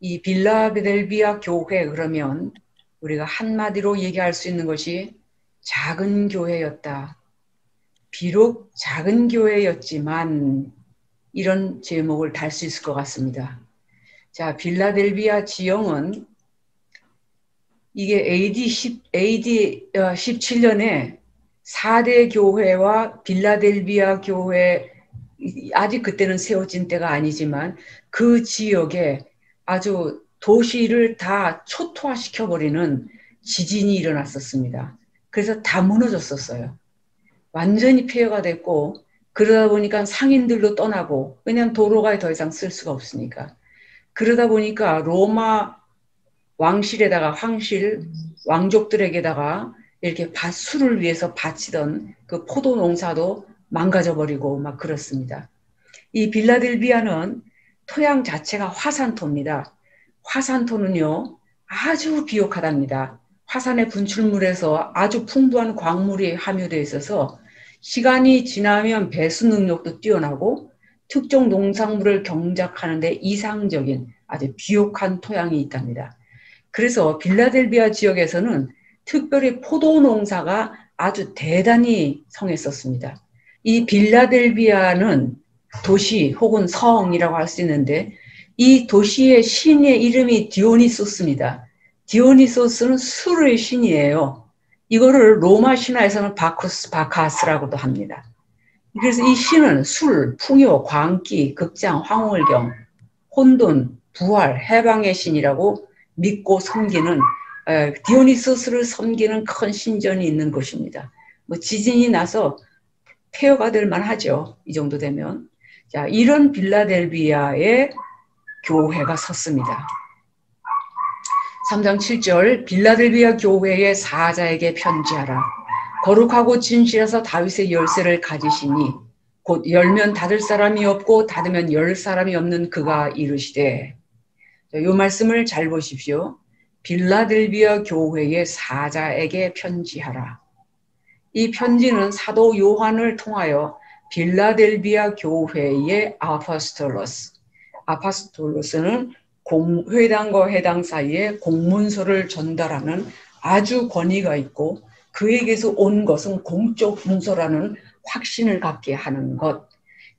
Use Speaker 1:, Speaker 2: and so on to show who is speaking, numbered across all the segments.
Speaker 1: 이 빌라델비아 교회 그러면 우리가 한마디로 얘기할 수 있는 것이 작은 교회였다. 비록 작은 교회였지만 이런 제목을 달 수 있을 것 같습니다. 자, 빌라델비아 지형은 이게 AD 17년에 4대 교회와 빌라델비아 교회, 아직 그때는 세워진 때가 아니지만 그 지역에 아주 도시를 다 초토화시켜버리는 지진이 일어났었습니다. 그래서 다 무너졌었어요. 완전히 폐허가 됐고, 그러다 보니까 상인들도 떠나고, 왜냐하면 도로가 더 이상 쓸 수가 없으니까. 그러다 보니까 로마 왕실에다가 왕족들에게다가 이렇게 술을 위해서 바치던 그 포도 농사도 망가져버리고 막 그렇습니다. 이 빌라델비아는 토양 자체가 화산토입니다. 화산토는요, 아주 비옥하답니다. 화산의 분출물에서 아주 풍부한 광물이 함유되어 있어서 시간이 지나면 배수 능력도 뛰어나고 특정 농작물을 경작하는 데 이상적인 아주 비옥한 토양이 있답니다. 그래서 빌라델비아 지역에서는 특별히 포도 농사가 아주 대단히 성했었습니다. 이 빌라델비아는 도시 혹은 성이라고 할 수 있는데 이 도시의 신의 이름이 디오니소스입니다. 디오니소스는 술의 신이에요. 이거를 로마 신화에서는 바카스라고도 합니다. 그래서 이 신은 술, 풍요, 광기, 극장, 황홀경, 혼돈, 부활, 해방의 신이라고 믿고 섬기는 디오니소스를 섬기는 큰 신전이 있는 곳입니다. 뭐 지진이 나서 폐허가 될 만하죠. 이 정도 되면. 자, 이런 빌라델비아의 교회가 섰습니다. 3장 7절 빌라델비아 교회의 사자에게 편지하라. 거룩하고 진실해서 다윗의 열쇠를 가지시니 곧 열면 닫을 사람이 없고 닫으면 열 사람이 없는 그가 이르시되. 이 말씀을 잘 보십시오. 빌라델비아 교회의 사자에게 편지하라. 이 편지는 사도 요한을 통하여 빌라델비아 교회의 아파스톨로스는 회당과 회당 사이에 공문서를 전달하는 아주 권위가 있고 그에게서 온 것은 공적 문서라는 확신을 갖게 하는 것.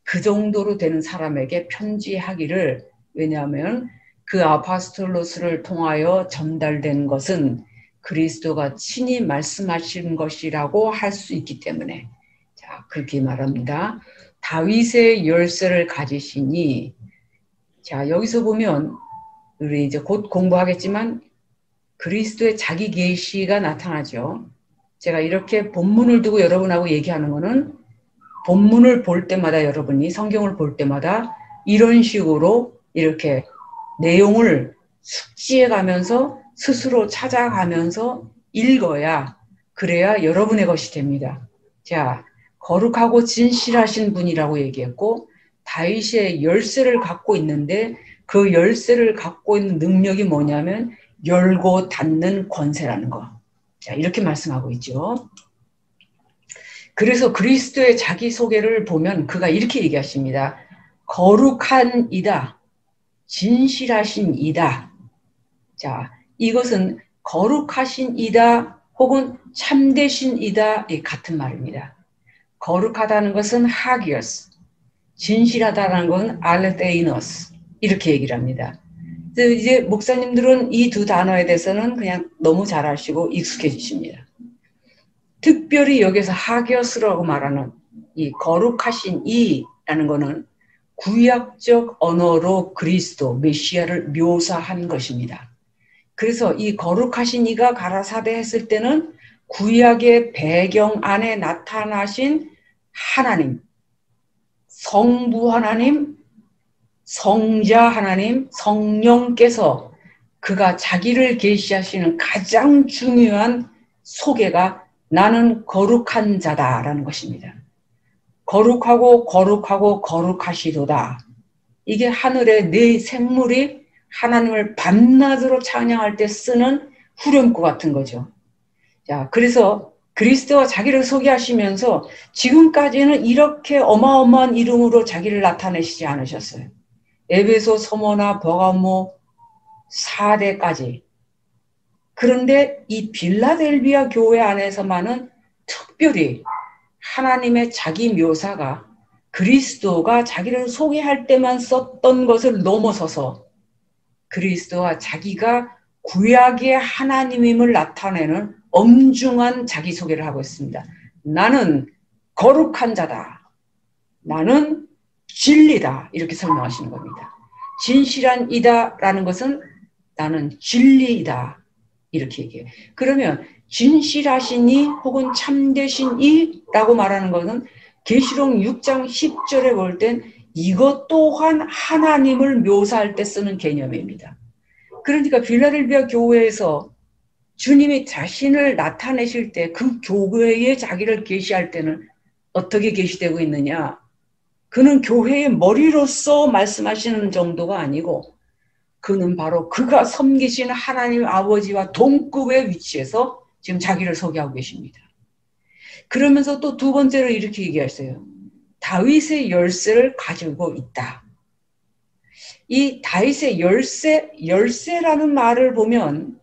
Speaker 1: 그 정도로 되는 사람에게 편지하기를, 왜냐하면 그 아파스톨로스를 통하여 전달된 것은 그리스도가 친히 말씀하신 것이라고 할 수 있기 때문에. 자, 그렇게 말합니다. 다윗의 열쇠를 가지시니. 자, 여기서 보면 우리 이제 곧 공부하겠지만 그리스도의 자기 계시가 나타나죠. 제가 이렇게 본문을 두고 여러분하고 얘기하는 거는 본문을 볼 때마다, 여러분이 성경을 볼 때마다 이런 식으로 이렇게 내용을 숙지해 가면서 스스로 찾아가면서 읽어야, 그래야 여러분의 것이 됩니다. 자, 거룩하고 진실하신 분이라고 얘기했고 다윗의 열쇠를 갖고 있는데 그 열쇠를 갖고 있는 능력이 뭐냐면 열고 닫는 권세라는 거. 자, 이렇게 말씀하고 있죠. 그래서 그리스도의 자기소개를 보면 그가 이렇게 얘기하십니다. 거룩한 이다. 진실하신 이다. 자, 이것은 거룩하신 이다 혹은 참되신 이다 같은 말입니다. 거룩하다는 것은 하기어스, 진실하다는 것은 알레테이너스, 이렇게 얘기를 합니다. 이제 목사님들은 이 두 단어에 대해서는 그냥 너무 잘 아시고 익숙해지십니다. 특별히 여기서 하기어스라고 말하는 이 거룩하신 이라는 것은 구약적 언어로 그리스도, 메시아를 묘사한 것입니다. 그래서 이 거룩하신 이가 가라사대 했을 때는 구약의 배경 안에 나타나신 하나님, 성부 하나님, 성자 하나님, 성령께서 그가 자기를 계시하시는 가장 중요한 소개가 나는 거룩한 자다라는 것입니다. 거룩하고 거룩하고 거룩하시도다. 이게 하늘의 네 생물이 하나님을 밤낮으로 찬양할 때 쓰는 후렴구 같은 거죠. 자, 그래서 그리스도가 자기를 소개하시면서 지금까지는 이렇게 어마어마한 이름으로 자기를 나타내시지 않으셨어요. 에베소, 서머나, 버가모, 4대까지. 그런데 이 빌라델비아 교회 안에서만은 특별히 하나님의 자기 묘사가 그리스도가 자기를 소개할 때만 썼던 것을 넘어서서 그리스도와 자기가 구약의 하나님임을 나타내는 엄중한 자기소개를 하고 있습니다. 나는 거룩한 자다. 나는 진리다. 이렇게 설명하시는 겁니다. 진실한 이다라는 것은 나는 진리이다. 이렇게 얘기해요. 그러면 진실하시니 혹은 참되시니라고 말하는 것은 계시록 6장 10절에 볼 땐 이것 또한 하나님을 묘사할 때 쓰는 개념입니다. 그러니까 빌라델비아 교회에서 주님이 자신을 나타내실 때 그 교회에 자기를 계시할 때는 어떻게 계시되고 있느냐? 그는 교회의 머리로서 말씀하시는 정도가 아니고 그는 바로 그가 섬기시는 하나님 아버지와 동급의 위치에서 지금 자기를 소개하고 계십니다. 그러면서 또 두 번째로 이렇게 얘기했어요. 다윗의 열쇠를 가지고 있다. 이 다윗의 열쇠라는 말을 보면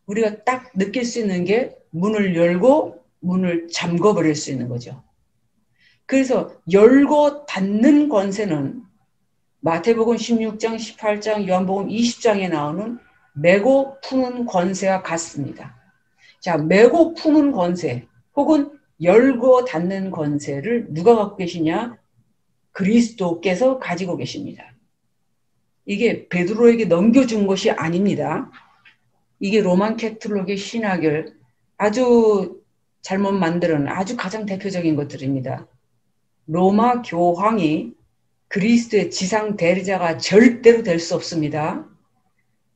Speaker 1: 우리가 딱 느낄 수 있는 게 문을 열고 문을 잠궈버릴 수 있는 거죠. 그래서 열고 닫는 권세는 마태복음 16장, 18장, 요한복음 20장에 나오는 메고 푸는 권세와 같습니다. 자, 메고 푸는 권세 혹은 열고 닫는 권세를 누가 갖고 계시냐? 그리스도께서 가지고 계십니다. 이게 베드로에게 넘겨준 것이 아닙니다. 이게 로만 캐톨릭의 신학을 아주 잘못 만드는 아주 가장 대표적인 것들입니다. 로마 교황이 그리스도의 지상 대리자가 절대로 될 수 없습니다.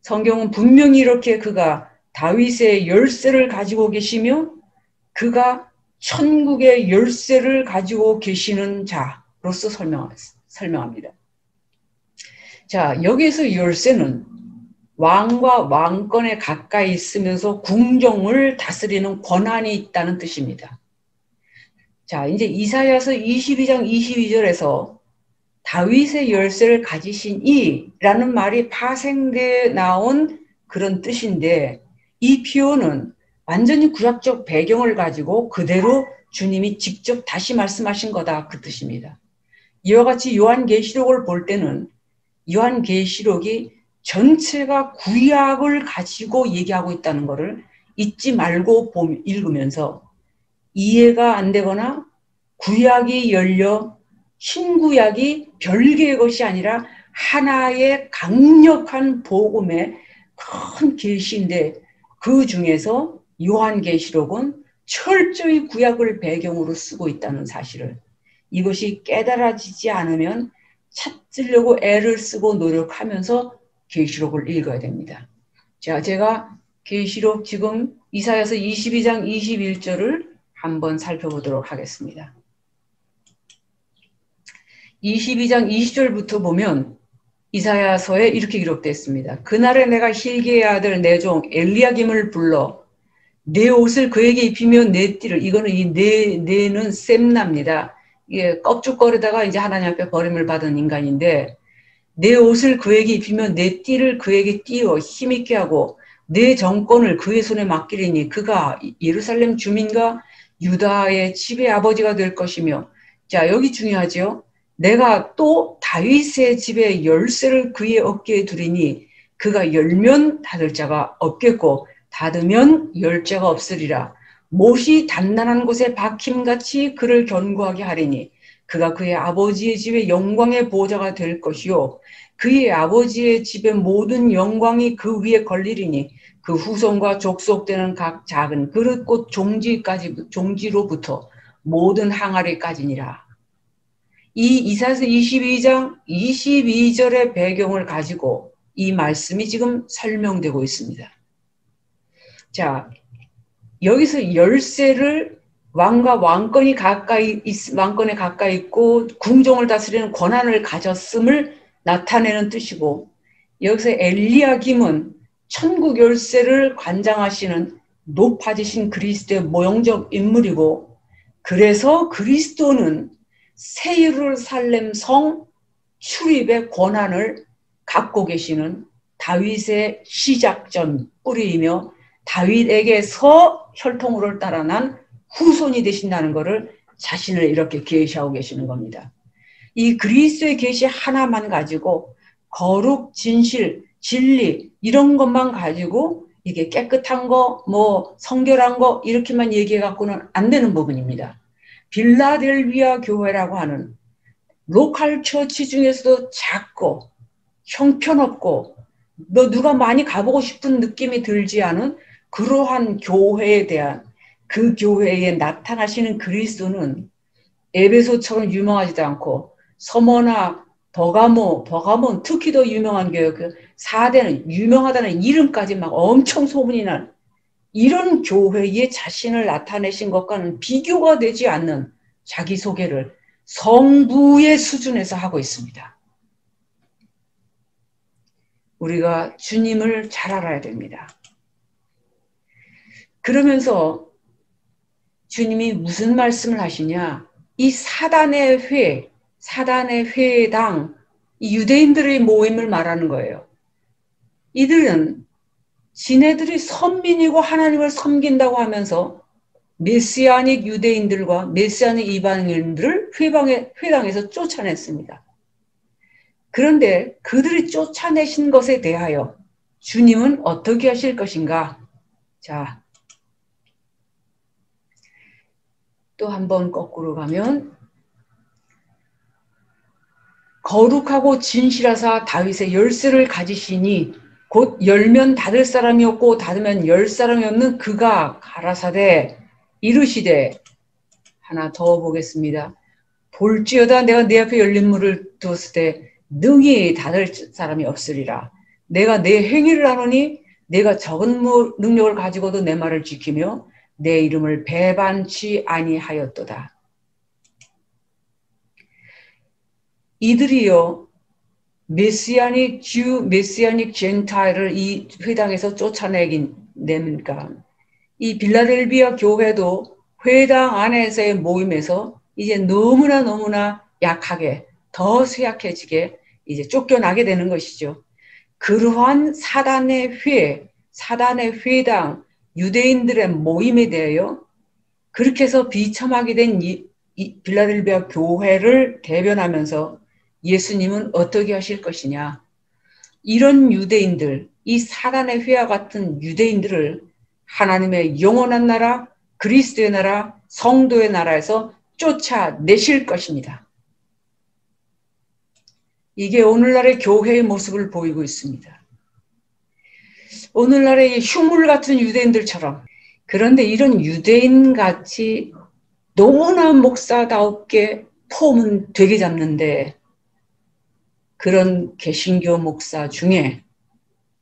Speaker 1: 성경은 분명히 이렇게 그가 다윗의 열쇠를 가지고 계시며 그가 천국의 열쇠를 가지고 계시는 자로서 설명합니다. 자, 여기서 열쇠는 왕과 왕권에 가까이 있으면서 궁정을 다스리는 권한이 있다는 뜻입니다. 자, 이제 이사야서 22장 22절에서 다윗의 열쇠를 가지신 이라는 말이 파생돼 나온 그런 뜻인데 이 표현은 완전히 구약적 배경을 가지고 그대로 주님이 직접 다시 말씀하신 거다 그 뜻입니다. 이와 같이 요한계시록을 볼 때는 요한계시록이 전체가 구약을 가지고 얘기하고 있다는 것을 잊지 말고 읽으면서 이해가 안 되거나 구약이 열려 신구약이 별개의 것이 아니라 하나의 강력한 복음의 큰 계시인데 그 중에서 요한계시록은 철저히 구약을 배경으로 쓰고 있다는 사실을 이것이 깨달아지지 않으면 찾으려고 애를 쓰고 노력하면서 계시록을 읽어야 됩니다. 자, 제가 계시록 지금 이사야서 22장 21절을 한번 살펴보도록 하겠습니다. 22장 20절부터 보면 이사야서에 이렇게 기록되어 있습니다. 그날에 내가 hil기야의 아들 내 종 엘리야김을 불러 내 옷을 그에게 입히며 내 띠를 이거는 이 내는 셈나입니다. 이게 껍죽거리다가 이제 하나님 앞에 버림을 받은 인간인데 내 옷을 그에게 입히며 내 띠를 그에게 띄워 힘있게 하고 내 정권을 그의 손에 맡기리니 그가 예루살렘 주민과 유다의 집의 아버지가 될 것이며 자 여기 중요하죠. 내가 또 다윗의 집의 열쇠를 그의 어깨에 두리니 그가 열면 닫을 자가 없겠고 닫으면 열 자가 없으리라. 못이 단단한 곳에 박힘같이 그를 견고하게 하리니 그가 그의 아버지의 집의 영광의 보호자가 될 것이요 그의 아버지의 집의 모든 영광이 그 위에 걸리리니 그 후손과 족속되는 각 작은 그릇꽃 종지로부터 모든 항아리까지니라. 이 이사야서 22장 22절의 배경을 가지고 이 말씀이 지금 설명되고 있습니다. 자, 여기서 열쇠를 왕과 왕권에 가까이 있고 궁정을 다스리는 권한을 가졌음을 나타내는 뜻이고 여기서 엘리야김은 천국 열쇠를 관장하시는 높아지신 그리스도의 모형적 인물이고 그래서 그리스도는 새 예루살렘 성 출입의 권한을 갖고 계시는 다윗의 시작점 뿌리이며 다윗에게서 혈통으로 따라난 후손이 되신다는 것을 자신을 이렇게 계시하고 계시는 겁니다. 이 그리스도의 계시 하나만 가지고 거룩, 진실, 진리 이런 것만 가지고 이게 깨끗한 거, 뭐 성결한 거 이렇게만 얘기해 갖고는 안 되는 부분입니다. 빌라델비아 교회라고 하는 로컬 처치 중에서도 작고 형편없고 누가 많이 가보고 싶은 느낌이 들지 않은 그러한 교회에 대한 그 교회에 나타나시는 그리스도는 에베소처럼 유명하지도 않고 서머나 버가몬 특히 더 유명한 교회 그 4대는 유명하다는 이름까지 막 엄청 소문이 난 이런 교회에 자신을 나타내신 것과는 비교가 되지 않는 자기소개를 성부의 수준에서 하고 있습니다. 우리가 주님을 잘 알아야 됩니다. 그러면서 주님이 무슨 말씀을 하시냐? 이 사단의 회당, 이 유대인들의 모임을 말하는 거예요. 이들은 지네들이 선민이고 하나님을 섬긴다고 하면서 메시아닉 유대인들과 메시아닉 이방인들을 회당에서 쫓아냈습니다. 그런데 그들이 쫓아내신 것에 대하여 주님은 어떻게 하실 것인가? 자, 또 한번 거꾸로 가면 거룩하고 진실하사 다윗의 열쇠를 가지시니 곧 열면 닫을 사람이 없고 닫으면 열 사람이 없는 그가 가라사대 이르시되 하나 더 보겠습니다. 볼지어다 내가 내 앞에 열린 문을 두었을 때 능히 닫을 사람이 없으리라. 내가 내 행위를 아노니 내가 적은 능력을 가지고도 내 말을 지키며 내 이름을 배반치 아니하였도다. 이들이요 메시아닉 주, 메시아닉 젠타일을 이 회당에서 쫓아내긴 냅니까? 이 빌라델비아 교회도 회당 안에서의 모임에서 이제 너무나 약하게 더 쇠약해지게 이제 쫓겨나게 되는 것이죠. 그러한 사단의 회당, 유대인들의 모임에 대하여 그렇게 해서 비참하게 된 이 빌라델비아 교회를 대변하면서 예수님은 어떻게 하실 것이냐. 이런 유대인들, 이 사단의 회와 같은 유대인들을 하나님의 영원한 나라, 그리스도의 나라, 성도의 나라에서 쫓아내실 것입니다. 이게 오늘날의 교회의 모습을 보이고 있습니다. 오늘날의 흉물 같은 유대인들처럼 그런데 이런 유대인같이 너무나 목사다웁게 폼은 되게 잡는데 그런 개신교 목사 중에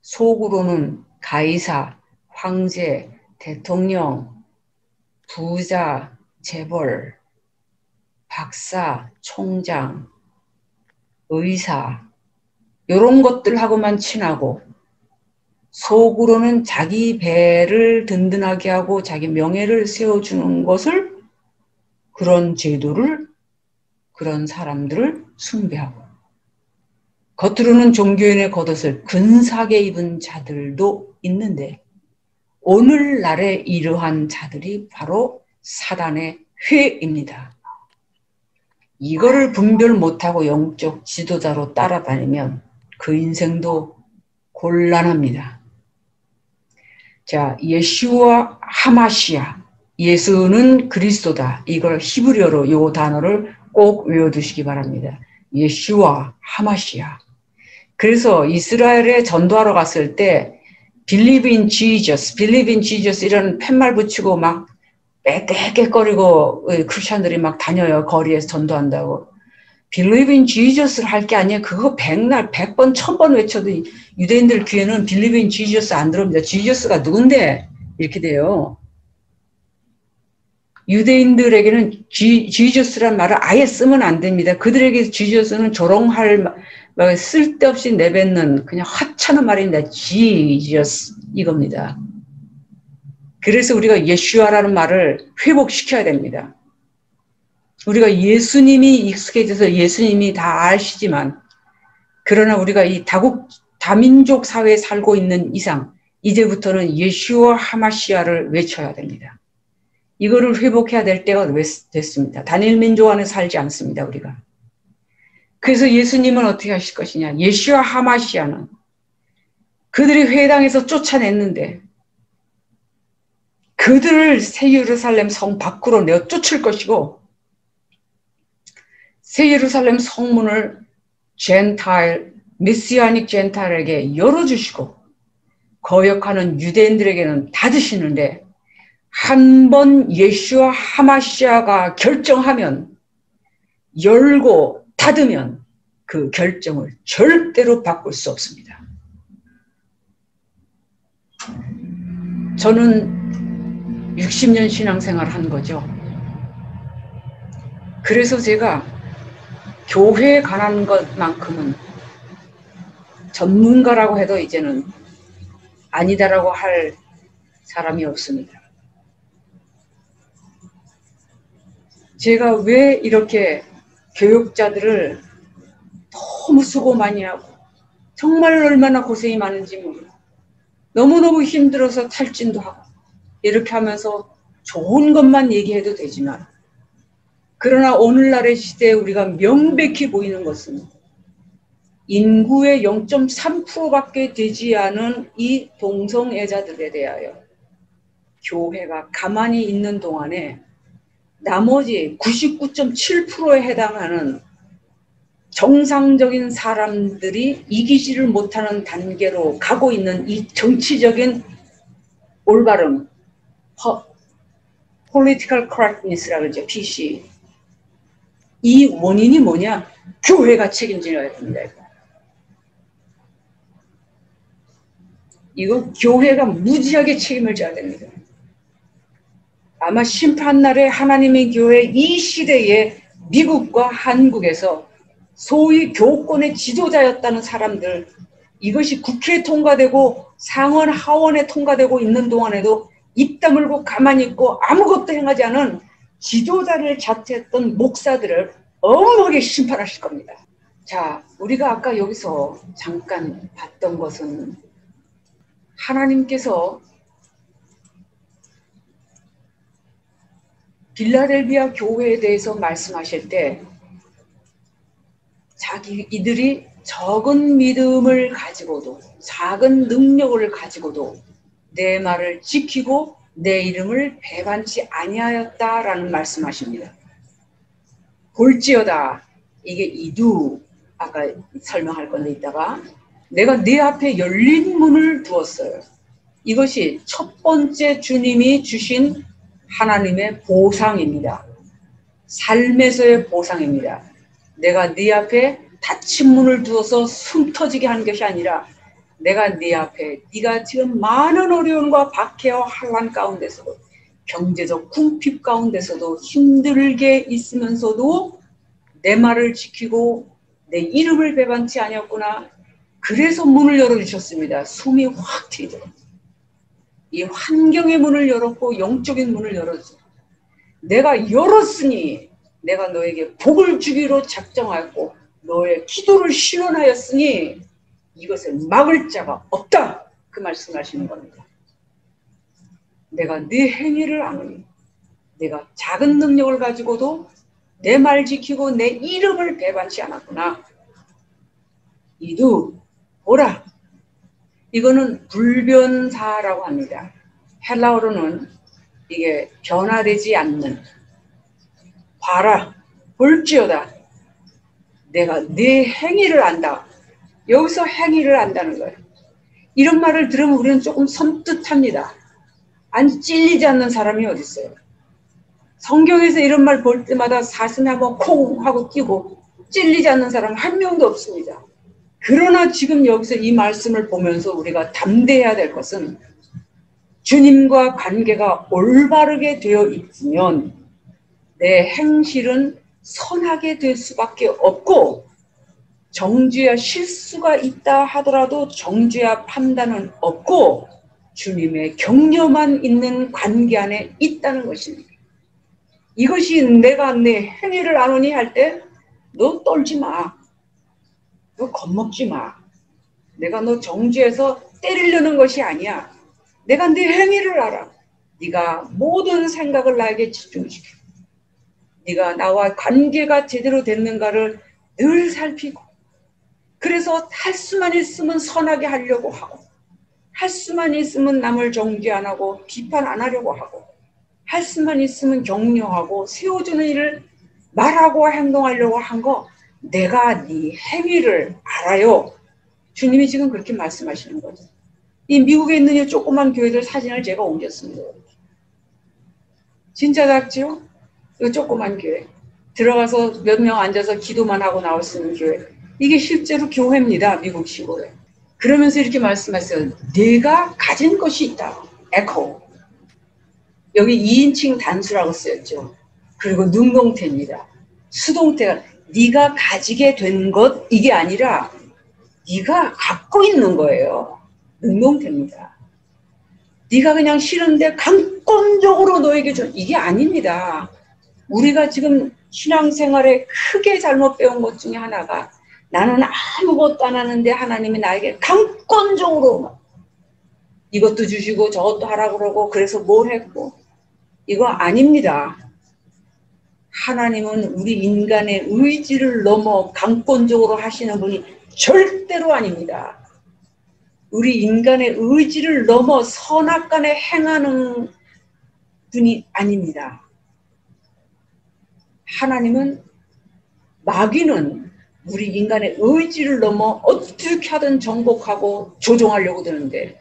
Speaker 1: 속으로는 가이사, 황제, 대통령, 부자, 재벌, 박사, 총장, 의사 이런 것들하고만 친하고 속으로는 자기 배를 든든하게 하고 자기 명예를 세워주는 것을 그런 제도를 그런 사람들을 숭배하고 겉으로는 종교인의 겉옷을 근사하게 입은 자들도 있는데 오늘날의 이러한 자들이 바로 사단의 회입니다. 이거를 분별 못하고 영적 지도자로 따라다니면 그 인생도 곤란합니다. 자, 예슈와 하마시아, 예수는 그리스도다. 이걸 히브리어로 이 단어를 꼭 외워두시기 바랍니다. 예슈와 하마시아. 그래서 이스라엘에 전도하러 갔을 때 Believe in Jesus 이런 팻말 붙이고 막 빼떼깨거리고 크리스천들이 막 다녀요. 거리에서 전도한다고. Believe in Jesus를 할 게 아니에요. 그거 100날, 100번, 1000번 외쳐도 유대인들 귀에는 Believe in Jesus 안 들어옵니다. 지저스가 누군데? 이렇게 돼요. 유대인들에게는 지저스란 말을 아예 쓰면 안 됩니다. 그들에게 지저스는 조롱할 쓸데없이 내뱉는 그냥 하찮은 말입니다. 지저스 이겁니다. 그래서 우리가 예슈아라는 말을 회복시켜야 됩니다. 우리가 예수님이 익숙해져서 예수님이 다 아시지만 그러나 우리가 이 다민족 사회에 살고 있는 이상 이제부터는 예슈와 하마시아를 외쳐야 됩니다. 이거를 회복해야 될 때가 됐습니다. 단일 민족 안에 살지 않습니다. 우리가. 그래서 예수님은 어떻게 하실 것이냐. 예슈와 하마시아는 그들이 회당에서 쫓아냈는데 그들을 새 예루살렘 성 밖으로 내어 쫓을 것이고 새 예루살렘 성문을 메시아닉 젠타일에게 열어주시고 거역하는 유대인들에게는 닫으시는데 한 번 예슈와 하마시아가 결정하면 열고 닫으면 그 결정을 절대로 바꿀 수 없습니다. 저는 60년 신앙생활 한 거죠. 그래서 제가 교회에 관한 것만큼은 전문가라고 해도 이제는 아니다라고 할 사람이 없습니다. 제가 왜 이렇게 교육자들을 너무 수고 많이 하고 정말 얼마나 고생이 많은지 모르고 너무너무 힘들어서 탈진도 하고 이렇게 하면서 좋은 것만 얘기해도 되지만 그러나 오늘날의 시대에 우리가 명백히 보이는 것은 인구의 0.3%밖에 되지 않은 이 동성애자들에 대하여 교회가 가만히 있는 동안에 나머지 99.7%에 해당하는 정상적인 사람들이 이기지를 못하는 단계로 가고 있는 이 정치적인 올바름, political correctness라고 그러죠. PC. 이 원인이 뭐냐? 교회가 책임져야 됩니다. 이거 교회가 무지하게 책임을 져야 됩니다. 아마 심판날에 하나님의 교회 이 시대에 미국과 한국에서 소위 교권의 지도자였다는 사람들 이것이 국회에 통과되고 상원 하원에 통과되고 있는 동안에도 입 다물고 가만히 있고 아무것도 행하지 않은 지도자를 자처했던 목사들을 엄하게 심판하실 겁니다. 자, 우리가 아까 여기서 잠깐 봤던 것은 하나님께서 빌라델비아 교회에 대해서 말씀하실 때 이들이 적은 믿음을 가지고도 작은 능력을 가지고도 내 말을 지키고 내 이름을 배반치 아니하였다라는 말씀하십니다. 볼지어다 이게 이두 아까 설명할 건데 있다가 내가 네 앞에 열린 문을 두었어요. 이것이 첫 번째 주님이 주신 하나님의 보상입니다. 삶에서의 보상입니다. 내가 네 앞에 닫힌 문을 두어서 숨 터지게 하는 것이 아니라 내가 네 앞에 네가 지금 많은 어려움과 박해와 환난 가운데서도 경제적 궁핍 가운데서도 힘들게 있으면서도 내 말을 지키고 내 이름을 배반치 아니었구나. 그래서 문을 열어주셨습니다. 숨이 확 트이도록. 이 환경의 문을 열었고 영적인 문을 열었죠. 내가 열었으니 내가 너에게 복을 주기로 작정하였고 너의 기도를 신원하였으니 이것을 막을 자가 없다. 그 말씀하시는 겁니다. 내가 네 행위를 아노니 내가 작은 능력을 가지고도 내 말 지키고 내 이름을 배반치 않았구나. 이두 보라. 이거는 불변사라고 합니다. 헬라어로는 이게 변화되지 않는 봐라 볼지어다 내가 네 행위를 안다. 여기서 행위를 안다는 거예요. 이런 말을 들으면 우리는 조금 섬뜩합니다. 안 찔리지 않는 사람이 어디 있어요. 성경에서 이런 말 볼 때마다 사슴이 한번 콩 하고 뛰고 찔리지 않는 사람 한 명도 없습니다. 그러나 지금 여기서 이 말씀을 보면서 우리가 담대해야 될 것은 주님과 관계가 올바르게 되어 있으면 내 행실은 선하게 될 수밖에 없고 정죄와 실수가 있다 하더라도 정죄와 판단은 없고 주님의 격려만 있는 관계 안에 있다는 것입니다. 이것이 내가 내 행위를 아노니 할 때 너 떨지 마. 너 겁먹지 마. 내가 너 정죄해서 때리려는 것이 아니야. 내가 네 행위를 알아. 네가 모든 생각을 나에게 집중시켜. 네가 나와 관계가 제대로 됐는가를 늘 살피고, 그래서 할 수만 있으면 선하게 하려고 하고, 할 수만 있으면 남을 정죄 안 하고 비판 안 하려고 하고, 할 수만 있으면 격려하고 세워주는 일을 말하고 행동하려고 한 거, 내가 네 행위를 알아요. 주님이 지금 그렇게 말씀하시는 거죠. 이 미국에 있는 이 조그만 교회들 사진을 제가 옮겼습니다. 진짜 작죠? 이 조그만 교회. 들어가서 몇 명 앉아서 기도만 하고 나올 수 있는 교회. 이게 실제로 교회입니다. 미국 시골에. 그러면서 이렇게 말씀하세요. 네가 가진 것이 있다. 에코. 여기 2인칭 단수라고 쓰였죠. 그리고 능동태입니다. 수동태가 네가 가지게 된 것, 이게 아니라 네가 갖고 있는 거예요. 능동태입니다. 네가 그냥 싫은데 강권적으로 너에게 줘. 이게 아닙니다. 우리가 지금 신앙생활에 크게 잘못 배운 것 중에 하나가, 나는 아무것도 안 하는데 하나님이 나에게 강권적으로 이것도 주시고 저것도 하라고 그러고, 그래서 뭘 했고, 이거 아닙니다. 하나님은 우리 인간의 의지를 넘어 강권적으로 하시는 분이 절대로 아닙니다. 우리 인간의 의지를 넘어 선악간에 행하는 분이 아닙니다. 하나님은, 마귀는 우리 인간의 의지를 넘어 어떻게 하든 정복하고 조종하려고 드는데,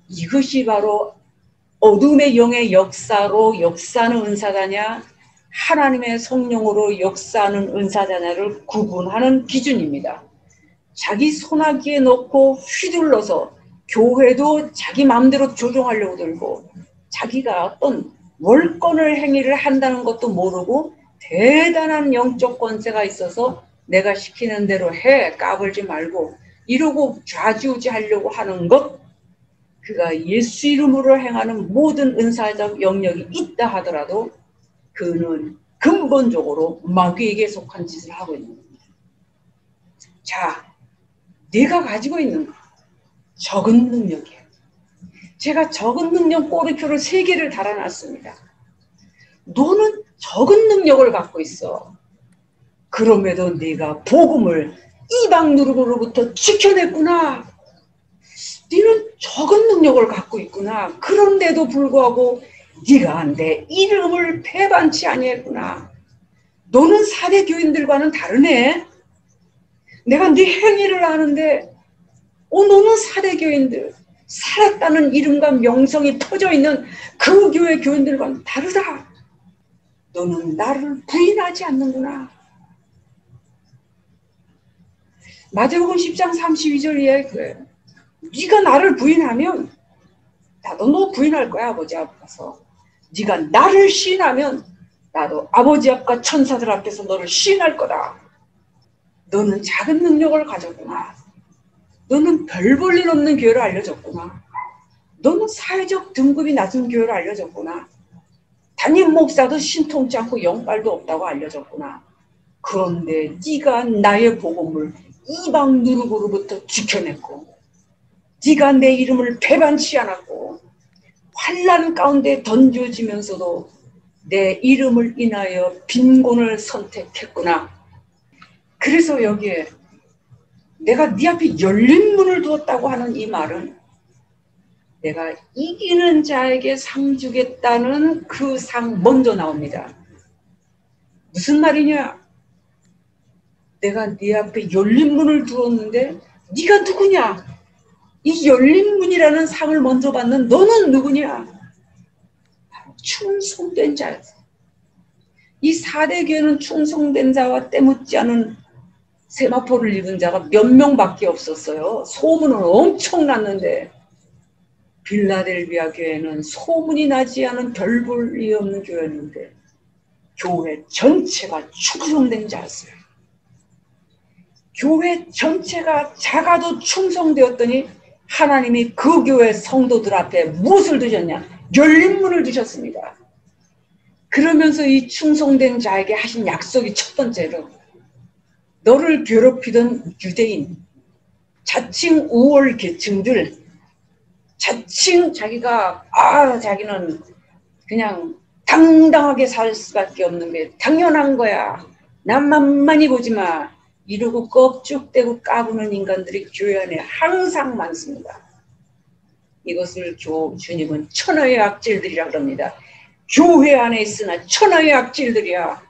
Speaker 1: 이것이 바로 어둠의 영의 역사로 역사하는 은사자냐, 하나님의 성령으로 역사하는 은사자냐를 구분하는 기준입니다. 자기 손아귀에 넣고 휘둘러서 교회도 자기 마음대로 조종하려고 들고, 자기가 어떤 월권을 행위를 한다는 것도 모르고 대단한 영적 권세가 있어서 내가 시키는 대로 해, 까불지 말고, 이러고 좌지우지하려고 하는 것, 그가 예수 이름으로 행하는 모든 은사적 영역이 있다 하더라도 그는 근본적으로 마귀에게 속한 짓을 하고 있는 겁니다. 자, 네가 가지고 있는 적은 능력이에요. 제가 적은 능력 꼬리표를 3개를 달아놨습니다. 너는 적은 능력을 갖고 있어. 그럼에도 네가 복음을 이방 누르고로부터 지켜냈구나. 네는 적은 능력을 갖고 있구나. 그런데도 불구하고 네가 내 이름을 배반치 아니했구나. 너는 사대 교인들과는 다르네. 내가 네 행위를 아는데, 너는 사대 교인들, 살았다는 이름과 명성이 퍼져 있는 그 교회 교인들과는 다르다. 너는 나를 부인하지 않는구나. 마태복음 10장 32절에 그래요. 네가 나를 부인하면 나도 너 부인할 거야, 아버지 앞에서. 네가 나를 시인하면 나도 아버지 앞과 천사들 앞에서 너를 시인할 거다. 너는 작은 능력을 가졌구나. 너는 별 볼 일 없는 교회를 알려줬구나. 너는 사회적 등급이 낮은 교회를 알려줬구나. 담임 목사도 신통치 않고 영빨도 없다고 알려줬구나. 그런데 네가 나의 복음을 이방 누르고로부터 지켜냈고, 네가 내 이름을 배반치 않았고, 환난 가운데 던져지면서도 내 이름을 인하여 빈곤을 선택했구나. 그래서 여기에 내가 네 앞에 열린 문을 두었다고 하는 이 말은, 내가 이기는 자에게 상 주겠다는 그 상 먼저 나옵니다. 무슨 말이냐? 내가 네 앞에 열린 문을 두었는데 네가 누구냐? 이 열린 문이라는 상을 먼저 받는 너는 누구냐? 충성된 자였어. 이 4대 교회는 충성된 자와 때묻지 않은 세마포를 입은 자가 몇 명밖에 없었어요. 소문은 엄청 났는데, 빌라델비아 교회는 소문이 나지 않은 별 볼 일 없는 교회였는데 교회 전체가 충성된 자였어요. 교회 전체가 작아도 충성되었더니 하나님이 그 교회 성도들 앞에 무엇을 두셨냐? 열린 문을 두셨습니다. 그러면서 이 충성된 자에게 하신 약속이 첫 번째로, 너를 괴롭히던 유대인, 자칭 우월 계층들, 자칭 자기가 자기는 그냥 당당하게 살 수밖에 없는 게 당연한 거야. 남만만히 보지 마. 이러고 껍죽대고 까부는 인간들이 교회 안에 항상 많습니다. 이것을 주님은 천하의 악질들이라 그럽니다. 교회 안에 있으나 천하의 악질들이야.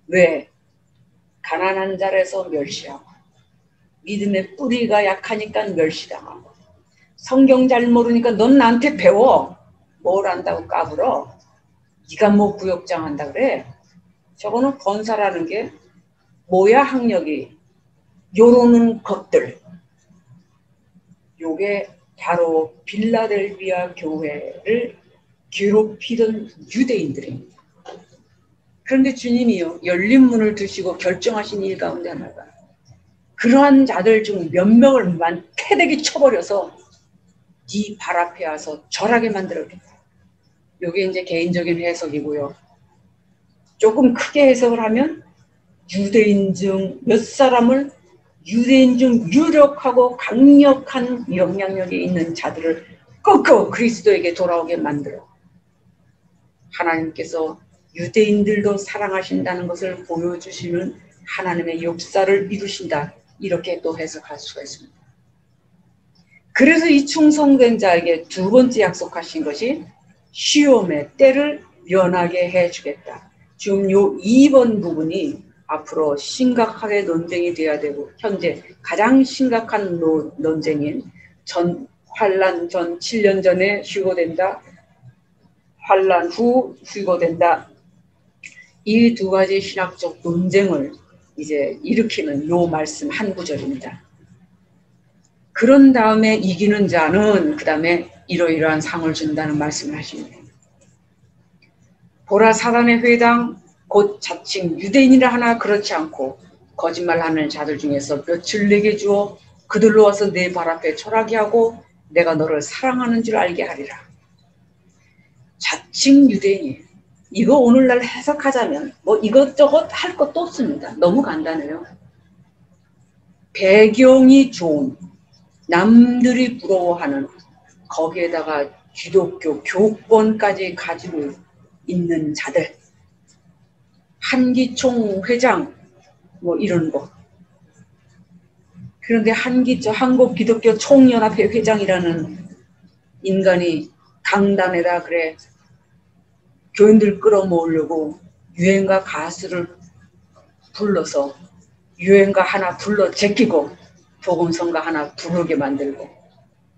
Speaker 1: 왜? 가난한 자라서 멸시하고, 믿음의 뿌리가 약하니까 멸시당하고, 성경 잘 모르니까 넌 나한테 배워. 뭘 안다고 까불어? 네가 뭐 구역장 한다 그래? 저거는 건사라는 게 뭐야 학력이? 요러는 것들. 요게 바로 빌라델비아 교회를 괴롭히던 유대인들입니다. 그런데 주님이요, 열린 문을 두시고 결정하신 일 가운데 하나가 그러한 자들 중 몇 명을 패대기 쳐버려서 네 발 앞에 와서 절하게 만들었겠다. 요게 이제 개인적인 해석이고요. 조금 크게 해석을 하면 유대인 중 몇 사람을, 유대인 중 유력하고 강력한 영향력이 있는 자들을 꺾어 그리스도에게 돌아오게 만들어 하나님께서 유대인들도 사랑하신다는 것을 보여주시는 하나님의 역사를 이루신다. 이렇게 또 해석할 수가 있습니다. 그래서 이 충성된 자에게 두 번째 약속하신 것이 시험의 때를 면하게 해주겠다. 지금 요 2번 부분이 앞으로 심각하게 논쟁이 돼야 되고, 현재 가장 심각한 논쟁인 환란 전 7년 전에 휴거된다, 환란 후 휴거된다, 이 두 가지 신학적 논쟁을 이제 일으키는 요 말씀 한 구절입니다. 그런 다음에 이기는 자는 그 다음에 이러이러한 상을 준다는 말씀을 하십니다. 보라, 사단의 회당 곧 자칭 유대인이라 하나 그렇지 않고 거짓말하는 자들 중에서 몇을 내게 주어 그들로 와서 내 발 앞에 절하게 하고 내가 너를 사랑하는 줄 알게 하리라. 자칭 유대인이에요. 이거 오늘날 해석하자면 뭐 이것저것 할 것도 없습니다. 너무 간단해요. 배경이 좋은, 남들이 부러워하는, 거기에다가 기독교 교권까지 가지고 있는 자들, 한기총 회장 뭐 이런 거. 그런데 한국기독교 총연합회 회장이라는 인간이 강단에다 그래 교인들 끌어모으려고 유행가 가수를 불러서 유행가 하나 불러 제끼고 복음성가 하나 부르게 만들고,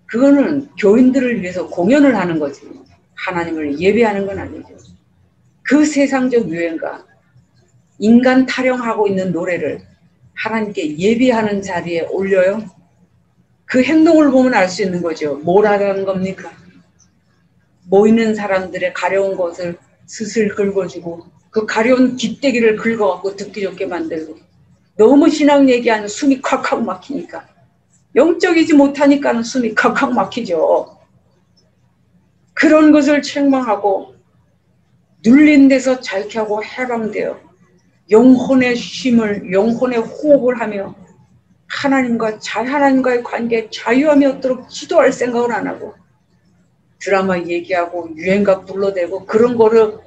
Speaker 1: 그거는 교인들을 위해서 공연을 하는 거지 하나님을 예배하는 건 아니죠. 그 세상적 유행가, 인간 타령하고 있는 노래를 하나님께 예배하는 자리에 올려요? 그 행동을 보면 알 수 있는 거죠. 뭘 하는 겁니까? 모이는 사람들의 가려운 것을 스슬 긁어주고 그 가려운 깃대기를 긁어갖고 듣기 좋게 만들고, 너무 신앙 얘기하는 숨이 콱콱 막히니까, 영적이지 못하니까 숨이 콱콱 막히죠. 그런 것을 책망하고 눌린 데서 자유하고 해방되어 영혼의 쉼을, 영혼의 호흡을 하며 하나님과의 관계에 자유함이 없도록 기도할 생각을 안 하고 드라마 얘기하고 유행가 불러대고 그런 거를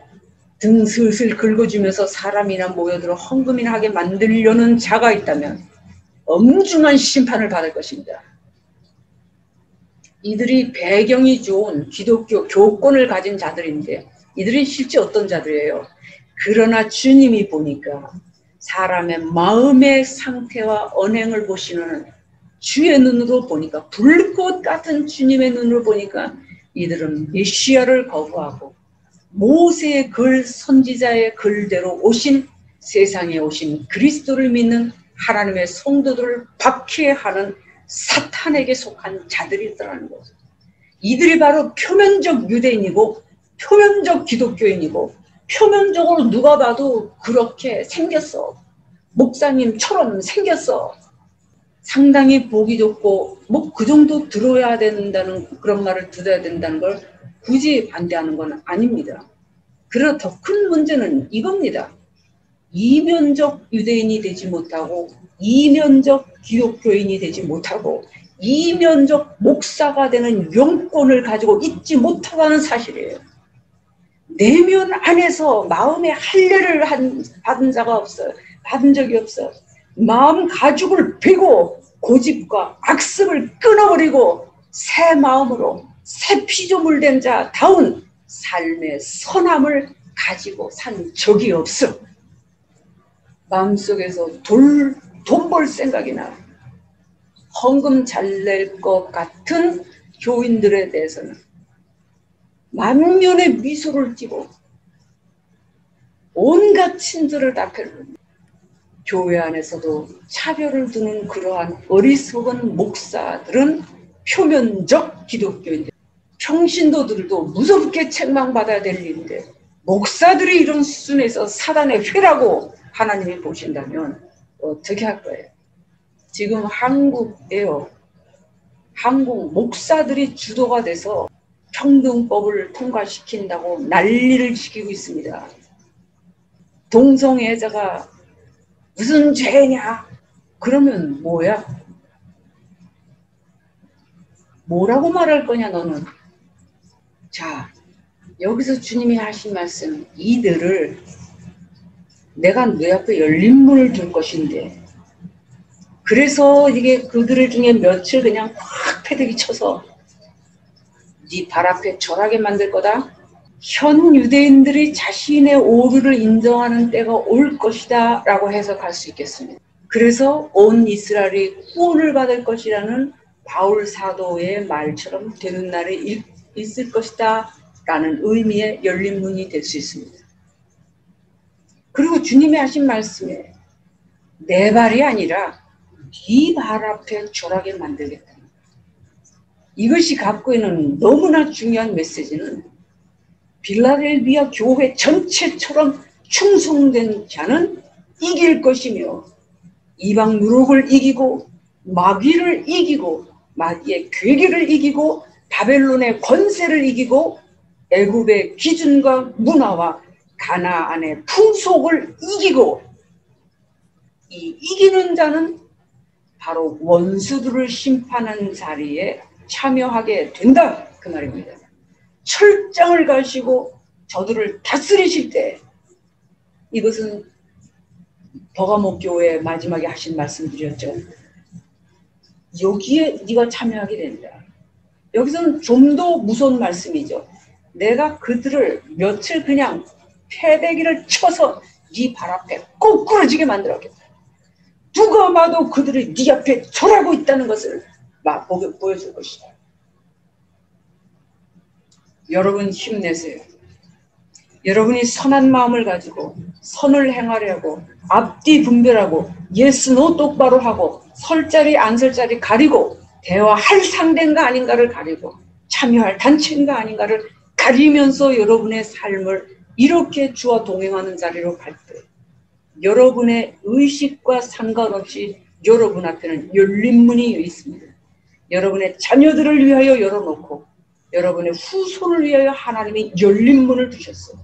Speaker 1: 등 슬슬 긁어주면서 사람이나 모여들어 헌금이나 하게 만들려는 자가 있다면 엄중한 심판을 받을 것입니다. 이들이 배경이 좋은 기독교 교권을 가진 자들인데 이들이 실제 어떤 자들이에요? 그러나 주님이 보니까 사람의 마음의 상태와 언행을 보시는 주의 눈으로 보니까, 불꽃 같은 주님의 눈으로 보니까 이들은 메시아를 거부하고 모세의 글, 선지자의 글대로 오신, 세상에 오신 그리스도를 믿는 하나님의 성도들을 박해하는 사탄에게 속한 자들이더라는 거죠. 이들이 바로 표면적 유대인이고 표면적 기독교인이고 표면적으로 누가 봐도 그렇게 생겼어. 목사님처럼 생겼어. 상당히 보기 좋고 뭐 그 정도 들어야 된다는, 그런 말을 들어야 된다는 걸 굳이 반대하는 건 아닙니다. 그러나 더 큰 문제는 이겁니다. 이면적 유대인이 되지 못하고 이면적 기독교인이 되지 못하고 이면적 목사가 되는 영권을 가지고 있지 못하다는 사실이에요. 내면 안에서 마음의 할례를 받은 자가 없어요. 받은 적이 없어요. 마음 가죽을 베고 고집과 악습을 끊어버리고 새 마음으로 새 피조물 된 자다운 삶의 선함을 가지고 산 적이 없어. 마음속에서 돈 벌 생각이 나. 헌금 잘 낼 것 같은 교인들에 대해서는 만면의 미소를 띠고 온갖 친절을 다 펼쳐. 교회 안에서도 차별을 두는 그러한 어리석은 목사들은 표면적 기독교인들, 평신도들도 무섭게 책망받아야 될 일인데 목사들이 이런 수준에서 사단의 회라고 하나님이 보신다면 어떻게 할 거예요? 지금 한국에요. 한국 목사들이 주도가 돼서 평등법을 통과시킨다고 난리를 시키고 있습니다. 동성애자가 무슨 죄냐? 그러면 뭐야? 뭐라고 말할 거냐 너는? 자, 여기서 주님이 하신 말씀, 이들을 내가 내 앞에 열린 문을 둘 것인데, 그래서 이게 그들 중에 며칠 그냥 확 패대기 쳐서 네 발 앞에 절하게 만들 거다. 현 유대인들이 자신의 오류를 인정하는 때가 올 것이다 라고 해석할 수 있겠습니다. 그래서 온 이스라엘이 구원을 받을 것이라는 바울 사도의 말처럼 되는 날이 있을 것이다 라는 의미의 열린 문이 될 수 있습니다. 그리고 주님이 하신 말씀에 내 발이 아니라 네 발 앞에 절하게 만들겠다. 이것이 갖고 있는 너무나 중요한 메시지는 빌라델비아 교회 전체처럼 충성된 자는 이길 것이며 이방 누룩을 이기고 마귀를 이기고 마귀의 괴계를 이기고 바벨론의 권세를 이기고 애굽의 기준과 문화와 가나안의 풍속을 이기고 이 이기는 자는 바로 원수들을 심판하는 자리에 참여하게 된다 그 말입니다. 철장을 가시고 저들을 다스리실 때 이것은 버가모 교회 마지막에 하신 말씀드렸죠. 여기에 네가 참여하게 된다. 여기서는 좀 더 무서운 말씀이죠. 내가 그들을 며칠 그냥 패대기를 쳐서 네 발 앞에 꼬꾸라지게 만들었겠다. 누가 봐도 그들이 네 앞에 절하고 있다는 것을 보여줄 것이다. 여러분 힘내세요. 여러분이 선한 마음을 가지고 선을 행하려고 앞뒤 분별하고 예스 노 똑바로 하고 설 자리 안 설 자리 가리고 대화할 상대인가 아닌가를 가리고 참여할 단체인가 아닌가를 가리면서 여러분의 삶을 이렇게 주와 동행하는 자리로 갈 때 여러분의 의식과 상관없이 여러분 앞에는 열린 문이 있습니다. 여러분의 자녀들을 위하여 열어놓고 여러분의 후손을 위하여 하나님이 열린 문을 두셨어요.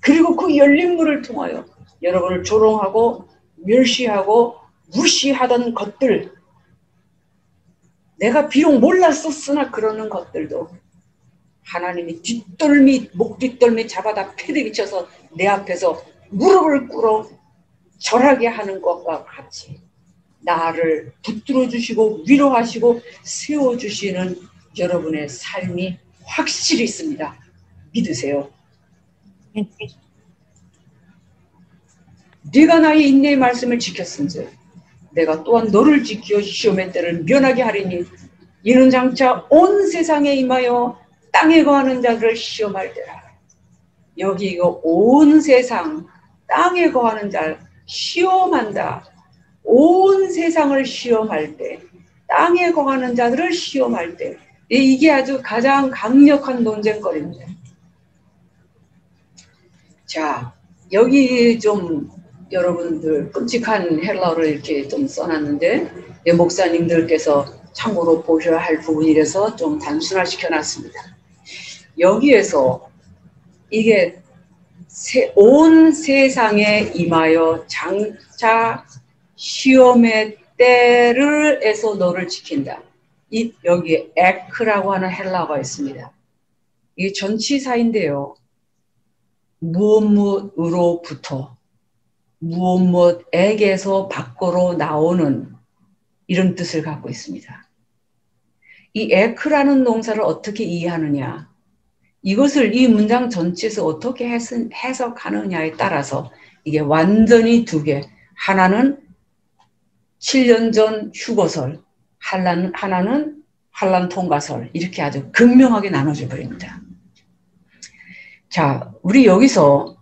Speaker 1: 그리고 그 열린 문을 통하여 여러분을 조롱하고 멸시하고 무시하던 것들, 내가 비록 몰랐었으나 그러는 것들도 하나님이 목 뒷덜미 잡아다 패대기 쳐서 내 앞에서 무릎을 꿇어 절하게 하는 것과 같이 나를 붙들어 주시고 위로하시고 세워주시는 여러분의 삶이 확실히 있습니다. 믿으세요. 네가 나의 인내의 말씀을 지켰은즉 내가 또한 너를 지켜 시험의 때를 면하게 하리니 이는 장차 온 세상에 임하여 땅에 거하는 자들을 시험할 때라. 여기 이거 온 세상 땅에 거하는 자 시험한다. 온 세상을 시험할 때 땅에 거하는 자들을 시험할 때 이게 아주 가장 강력한 논쟁거리입니다. 자, 여기 좀 여러분들 끔찍한 헬라어를 이렇게 좀 써놨는데 목사님들께서 참고로 보셔야 할 부분이라서 좀 단순화시켜 놨습니다. 여기에서 이게 온 세상에 임하여 장차 시험의 때를 에서 너를 지킨다. 여기에 에크라고 하는 헬라어가 있습니다. 이게 전치사인데요. 무엇으로부터 무엇에게서 밖으로 나오는 이런 뜻을 갖고 있습니다. 이 에크라는 동사를 어떻게 이해하느냐, 이것을 이 문장 전체에서 어떻게 해석하느냐에 따라서 이게 완전히 두 개, 하나는 7년 전 휴거설, 하나는 환란 통과설, 이렇게 아주 극명하게 나눠져 버립니다. 자, 우리 여기서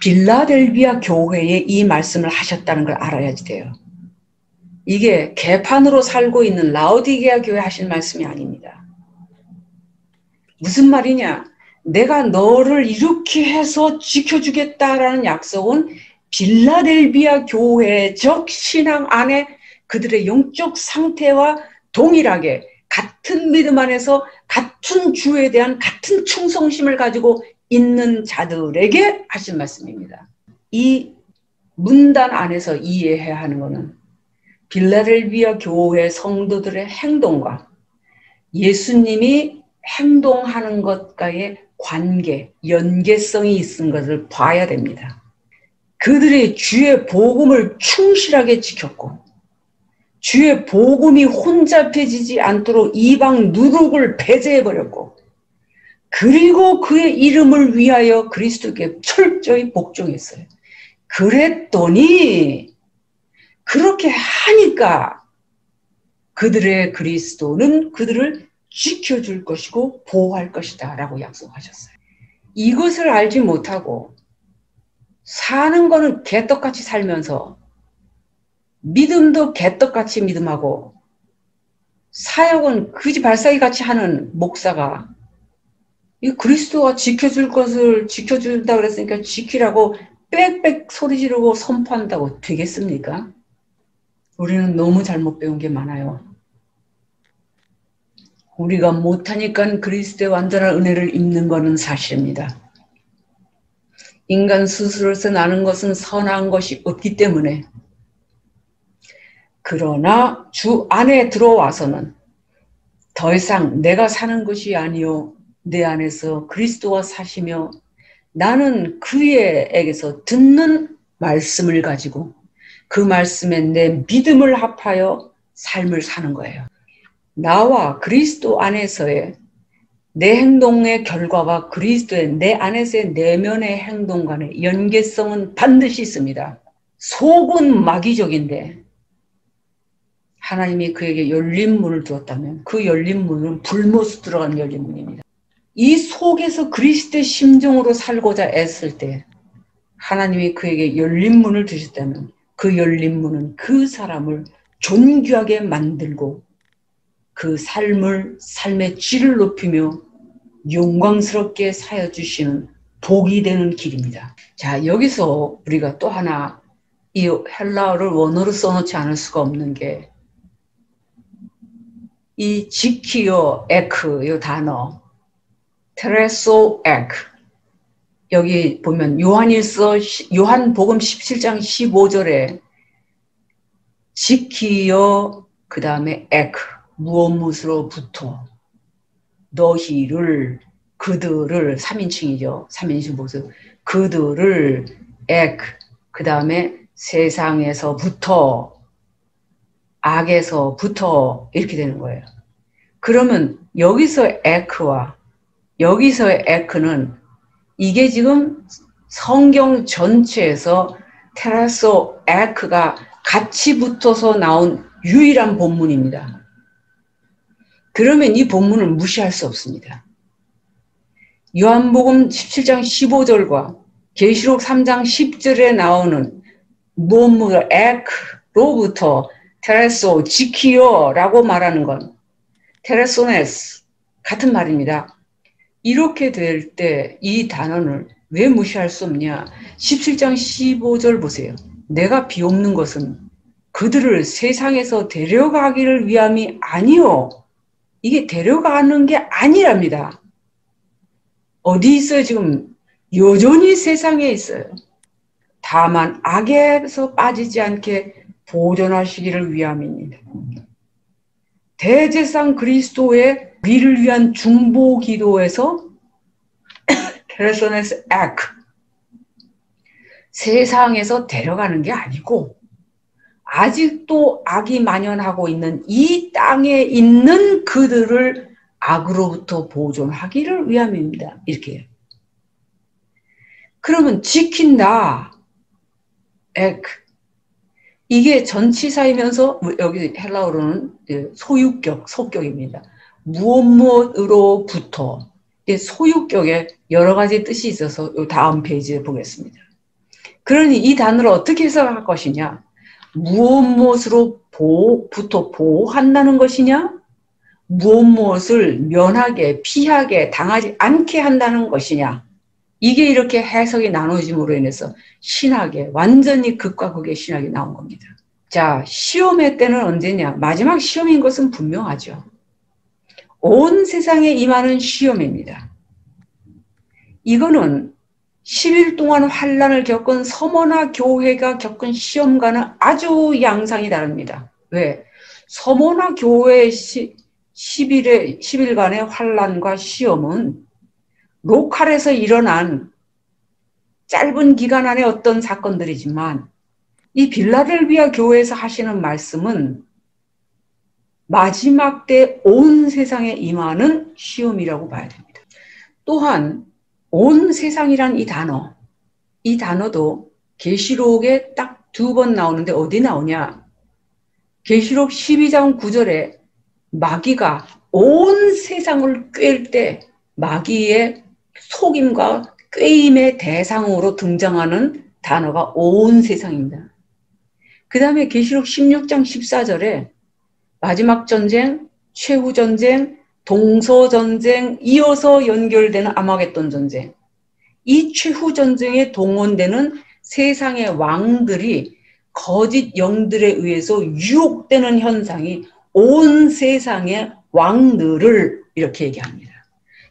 Speaker 1: 빌라델비아 교회에 이 말씀을 하셨다는 걸 알아야지 돼요. 이게 개판으로 살고 있는 라오디게아 교회 하신 말씀이 아닙니다. 무슨 말이냐? 내가 너를 이렇게 해서 지켜주겠다라는 약속은 빌라델비아 교회적 신앙 안에 그들의 영적 상태와 동일하게 같은 믿음 안에서 같은 주에 대한 같은 충성심을 가지고 있는 자들에게 하신 말씀입니다. 이 문단 안에서 이해해야 하는 것은 빌라델비아 교회 성도들의 행동과 예수님이 행동하는 것과의 관계, 연계성이 있는 것을 봐야 됩니다. 그들의 주의 복음을 충실하게 지켰고 주의 복음이 혼잡해지지 않도록 이방 누룩을 배제해버렸고 그리고 그의 이름을 위하여 그리스도께 철저히 복종했어요. 그랬더니 그렇게 하니까 그들의 그리스도는 그들을 지켜줄 것이고 보호할 것이다 라고 약속하셨어요. 이것을 알지 못하고 사는 거는 개떡같이 살면서 믿음도 개떡같이 믿음하고 사역은 그지 발사기같이 하는 목사가 이 그리스도가 지켜줄 것을 지켜준다 그랬으니까 지키라고 빽빽 소리 지르고 선포한다고 되겠습니까? 우리는 너무 잘못 배운 게 많아요. 우리가 못하니까 그리스도의 완전한 은혜를 입는 것은 사실입니다. 인간 스스로서 나는 것은 선한 것이 없기 때문에 그러나 주 안에 들어와서는 더 이상 내가 사는 것이 아니요 내 안에서 그리스도가 사시며 나는 그에게서 듣는 말씀을 가지고 그 말씀에 내 믿음을 합하여 삶을 사는 거예요. 나와 그리스도 안에서의 내 행동의 결과와 그리스도의 내 안에서의 내면의 행동 간의 연계성은 반드시 있습니다. 속은 마귀적인데 하나님이 그에게 열린 문을 두었다면 그 열린 문은 불못으로 들어가는 열린 문입니다. 이 속에서 그리스도의 심정으로 살고자 애쓸 때 하나님이 그에게 열린 문을 두셨다면 그 열린 문은 그 사람을 존귀하게 만들고 그 삶의 질을 높이며 영광스럽게 사여주시는 복이 되는 길입니다. 자, 여기서 우리가 또 하나 이 헬라어를 원어로 써놓지 않을 수가 없는 게 이 지키어 에크 이 단어 테레소 에크 여기 보면 요한복음 17장 15절에 지키어 그 다음에 에크 무엇으로부터 너희를 그들을 3인칭이죠. 3인칭 모습 그들을 에크 그 다음에 세상에서부터 악에서부터 이렇게 되는 거예요. 그러면 여기서 에크와 여기서의 에크는 이게 지금 성경 전체에서 테라소 에크가 같이 붙어서 나온 유일한 본문입니다. 그러면 이 본문을 무시할 수 없습니다. 요한복음 17장 15절과 계시록 3장 10절에 나오는 무엇을 에크로부터 테레소 지키어라고 말하는 건 테레소네스 같은 말입니다. 이렇게 될 때 이 단어를 왜 무시할 수 없냐? 17장 15절 보세요. 내가 비옵는 것은 그들을 세상에서 데려가기를 위함이 아니요. 이게 데려가는 게 아니랍니다. 어디 있어요 지금 여전히 세상에 있어요. 다만 악에서 빠지지 않게 보존하시기를 위함입니다. 대제사장 그리스도의 우리를 위한 중보 기도에서 헤르소네스 액 세상에서 데려가는 게 아니고 아직도 악이 만연하고 있는 이 땅에 있는 그들을 악으로부터 보존하기를 위함입니다. 이렇게 해요. 그러면 지킨다. 액. 이게 전치사이면서 여기 헬라어로는 소유격, 속격입니다. 무엇으로부터 소유격에 여러 가지 뜻이 있어서 다음 페이지에 보겠습니다. 그러니 이 단어를 어떻게 해석할 것이냐? 무엇으로부터 보호한다는 것이냐? 무엇을 면하게, 피하게, 당하지 않게 한다는 것이냐? 이게 이렇게 해석이 나눠짐으로 인해서 신학에 완전히 극과 극의 신학이 나온 겁니다. 자, 시험의 때는 언제냐? 마지막 시험인 것은 분명하죠. 온 세상에 임하는 시험입니다. 이거는 10일 동안 환난을 겪은 서머나 교회가 겪은 시험과는 아주 양상이 다릅니다. 왜? 서머나 교회의 10일간의 환난과 시험은 로컬에서 일어난 짧은 기간 안에 어떤 사건들이지만 이 빌라델비아 교회에서 하시는 말씀은 마지막 때 온 세상에 임하는 시험이라고 봐야 됩니다. 또한 온 세상이란 이 단어도 계시록에 딱 2번 나오는데 어디 나오냐? 계시록 12장 9절에 마귀가 온 세상을 꿰일 때 마귀의 속임과 꿰임의 대상으로 등장하는 단어가 온 세상입니다. 그 다음에 계시록 16장 14절에 마지막 전쟁, 최후 전쟁, 동서 전쟁, 이어서 연결되는 아마겟돈 전쟁. 이 최후 전쟁에 동원되는 세상의 왕들이 거짓 영들에 의해서 유혹되는 현상이 온 세상의 왕들을 이렇게 얘기합니다.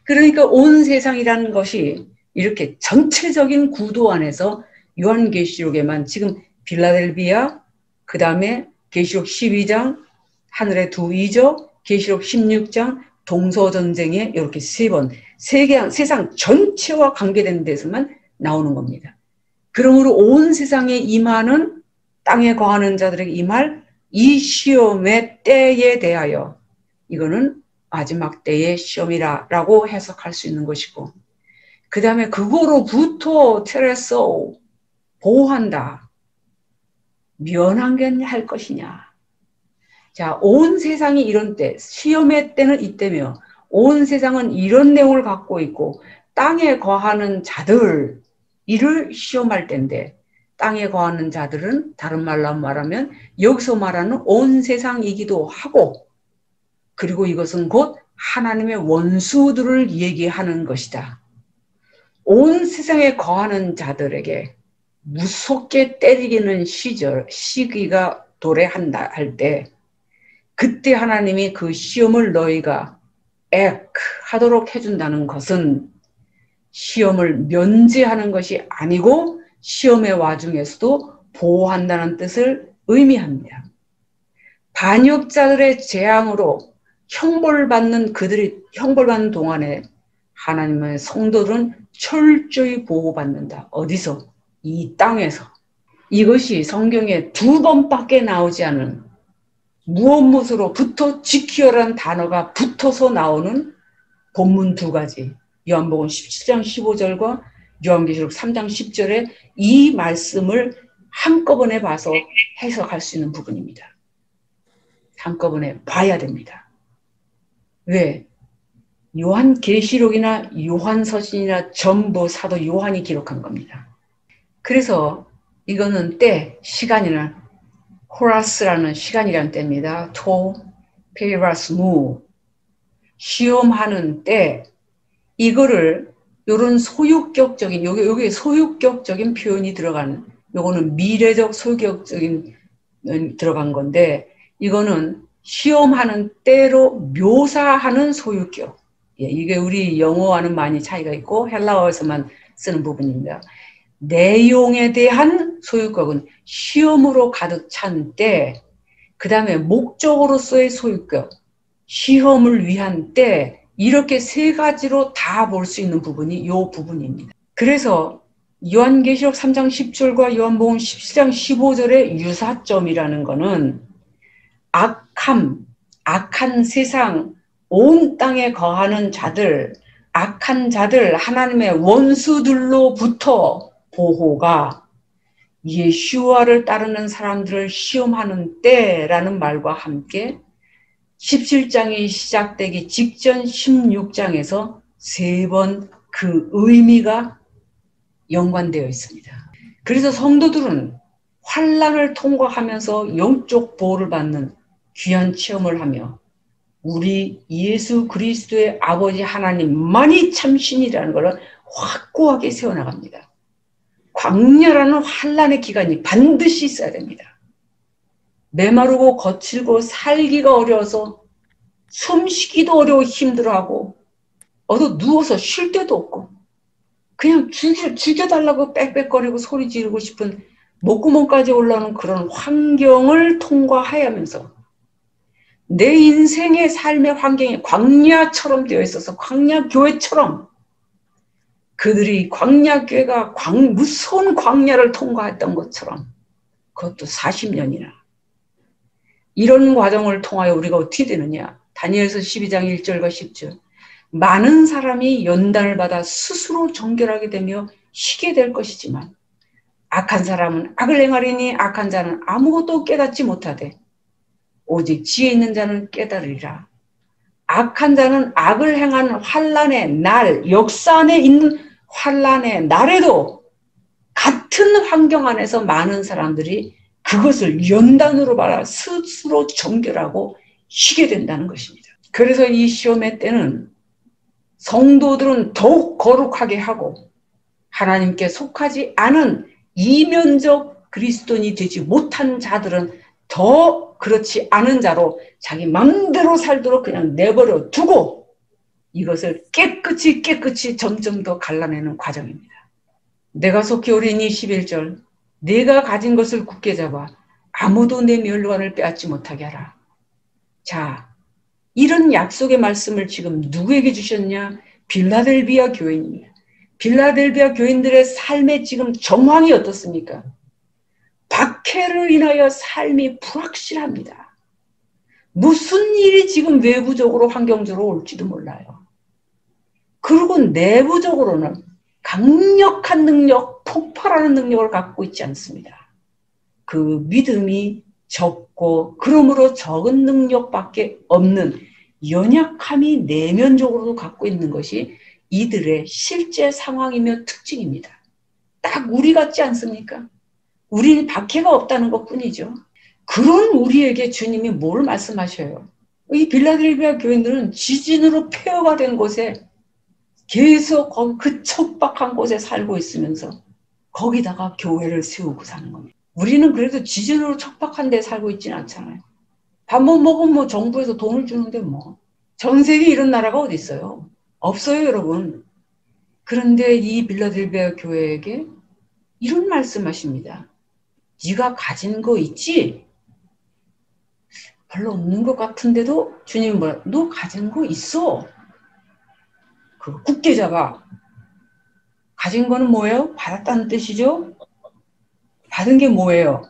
Speaker 1: 그러니까 온 세상이라는 것이 이렇게 전체적인 구도 안에서 요한계시록에만 지금 빌라델비아, 그 다음에 계시록 12장, 하늘의 두 이적, 계시록 16장, 동서전쟁에 이렇게 3번, 세상 전체와 관계된 데서만 나오는 겁니다. 그러므로 온 세상에 임하는 땅에 거하는 자들에게 임할 이 시험의 때에 대하여 이거는 마지막 때의 시험이라고 해석할 수 있는 것이고 그 다음에 그거로부터 테레소 보호한다. 면하게 할 것이냐. 자, 온 세상이 이런 때, 시험의 때는 이때며 온 세상은 이런 내용을 갖고 있고 땅에 거하는 자들 이를 시험할 때인데 땅에 거하는 자들은 다른 말로 말하면 여기서 말하는 온 세상이기도 하고 그리고 이것은 곧 하나님의 원수들을 얘기하는 것이다. 온 세상에 거하는 자들에게 무섭게 때리기는 시기가 도래한다 할 때 그때 하나님이 그 시험을 너희가 하도록 해준다는 것은 시험을 면제하는 것이 아니고 시험의 와중에서도 보호한다는 뜻을 의미합니다. 반역자들의 재앙으로 형벌받는 동안에 하나님의 성도들은 철저히 보호받는다. 어디서? 이 땅에서. 이것이 성경에 2번밖에 나오지 않은 무엇으로부터 지키어라는 단어가 붙어서 나오는 본문 2가지. 요한복음 17장 15절과 요한계시록 3장 10절에 이 말씀을 한꺼번에 봐서 해석할 수 있는 부분입니다. 한꺼번에 봐야 됩니다. 왜? 요한계시록이나 요한서신이나 전부 사도 요한이 기록한 겁니다. 그래서 이거는 때, 시간이나 호라스라는 시간이라는 때입니다. 페이라스 무 시험하는 때 이거를 요런 소유격적인 여기 소유격적인 표현이 들어가는 요거는 미래적 소유격적인 들어간 건데 이거는 시험하는 때로 묘사하는 소유격. 예, 이게 우리 영어와는 많이 차이가 있고 헬라어에서만 쓰는 부분입니다. 내용에 대한 소유격은 시험으로 가득 찬 때, 그 다음에 목적으로서의 소유격, 시험을 위한 때, 이렇게 세 가지로 다 볼 수 있는 부분이 이 부분입니다. 그래서 요한계시록 3장 10절과 요한복음 17장 15절의 유사점이라는 것은 악한 세상, 온 땅에 거하는 자들, 악한 자들, 하나님의 원수들로부터 보호가 예수와를 따르는 사람들을 시험하는 때라는 말과 함께 17장이 시작되기 직전 16장에서 세 번 그 의미가 연관되어 있습니다. 그래서 성도들은 환난을 통과하면서 영적 보호를 받는 귀한 체험을 하며 우리 예수 그리스도의 아버지 하나님만이 참신이라는 것을 확고하게 세워나갑니다. 광야라는 환난의 기간이 반드시 있어야 됩니다. 메마르고 거칠고 살기가 어려워서 숨쉬기도 어려워 힘들어하고 어디 누워서 쉴 데도 없고 그냥 죽여달라고 빽빽거리고 소리 지르고 싶은 목구멍까지 올라오는 그런 환경을 통과하면서 내 인생의 삶의 환경이 광야처럼 되어 있어서 광야교회처럼 그들이 광야교회가 무서운 광야를 통과했던 것처럼 그것도 40년이나 이런 과정을 통하여 우리가 어떻게 되느냐. 다니엘서 12장 1절과 10절 많은 사람이 연단을 받아 스스로 정결하게 되며 쉬게 될 것이지만 악한 사람은 악을 행하리니 악한 자는 아무것도 깨닫지 못하되 오직 지혜 있는 자는 깨달으리라. 악한 자는 악을 행하는 환난의 날, 역사 안에 있는 환난의 날에도 같은 환경 안에서 많은 사람들이 그것을 연단으로 받아 스스로 정결하고 쉬게 된다는 것입니다. 그래서 이 시험의 때는 성도들은 더욱 거룩하게 하고 하나님께 속하지 않은 이면적 그리스도인이 되지 못한 자들은 더 그렇지 않은 자로 자기 맘대로 살도록 그냥 내버려 두고 이것을 깨끗이 점점 더 갈라내는 과정입니다. 내가 속히 오리니 11절 내가 가진 것을 굳게 잡아 아무도 내 멸관을 빼앗지 못하게 하라. 자, 이런 약속의 말씀을 지금 누구에게 주셨냐? 빌라델비아 교인입니다. 빌라델비아 교인들의 삶의 지금 정황이 어떻습니까? 박해를 인하여 삶이 불확실합니다. 무슨 일이 지금 외부적으로 환경적으로 올지도 몰라요. 그리고 내부적으로는 강력한 능력, 폭발하는 능력을 갖고 있지 않습니다. 그 믿음이 적고 그러므로 적은 능력밖에 없는 연약함이 내면적으로도 갖고 있는 것이 이들의 실제 상황이며 특징입니다. 딱 우리 같지 않습니까? 우리는 박해가 없다는 것뿐이죠. 그런 우리에게 주님이 뭘 말씀하셔요? 이 빌라델비아 교인들은 지진으로 폐허가 된 곳에 계속 그 척박한 곳에 살고 있으면서 거기다가 교회를 세우고 사는 겁니다. 우리는 그래도 지진으로 척박한 데 살고 있지는 않잖아요. 밥 못 먹으면 뭐 정부에서 돈을 주는데 뭐. 전 세계에 이런 나라가 어디 있어요? 없어요, 여러분. 그런데 이 빌라델비아 교회에게 이런 말씀하십니다. 네가 가진 거 있지? 별로 없는 것 같은데도 주님이 뭐라? 너 가진 거 있어. 그거 굳게 잡아. 가진 거는 뭐예요? 받았다는 뜻이죠? 받은 게 뭐예요?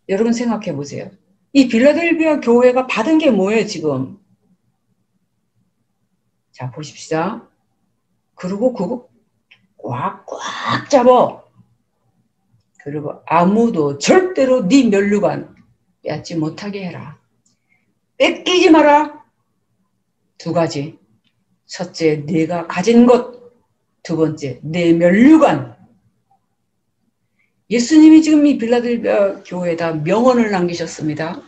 Speaker 1: 여러분 생각해 보세요. 이 빌라델비아 교회가 받은 게 뭐예요, 지금? 자, 보십시다. 그리고 그거 꽉 잡아. 그리고 아무도 절대로 네 면류관 빼앗지 못하게 해라. 뺏기지 마라. 두 가지. 첫째, 내가 가진 것. 두 번째, 내 면류관. 예수님이 지금 이 빌라델비아 교회에다 명언을 남기셨습니다.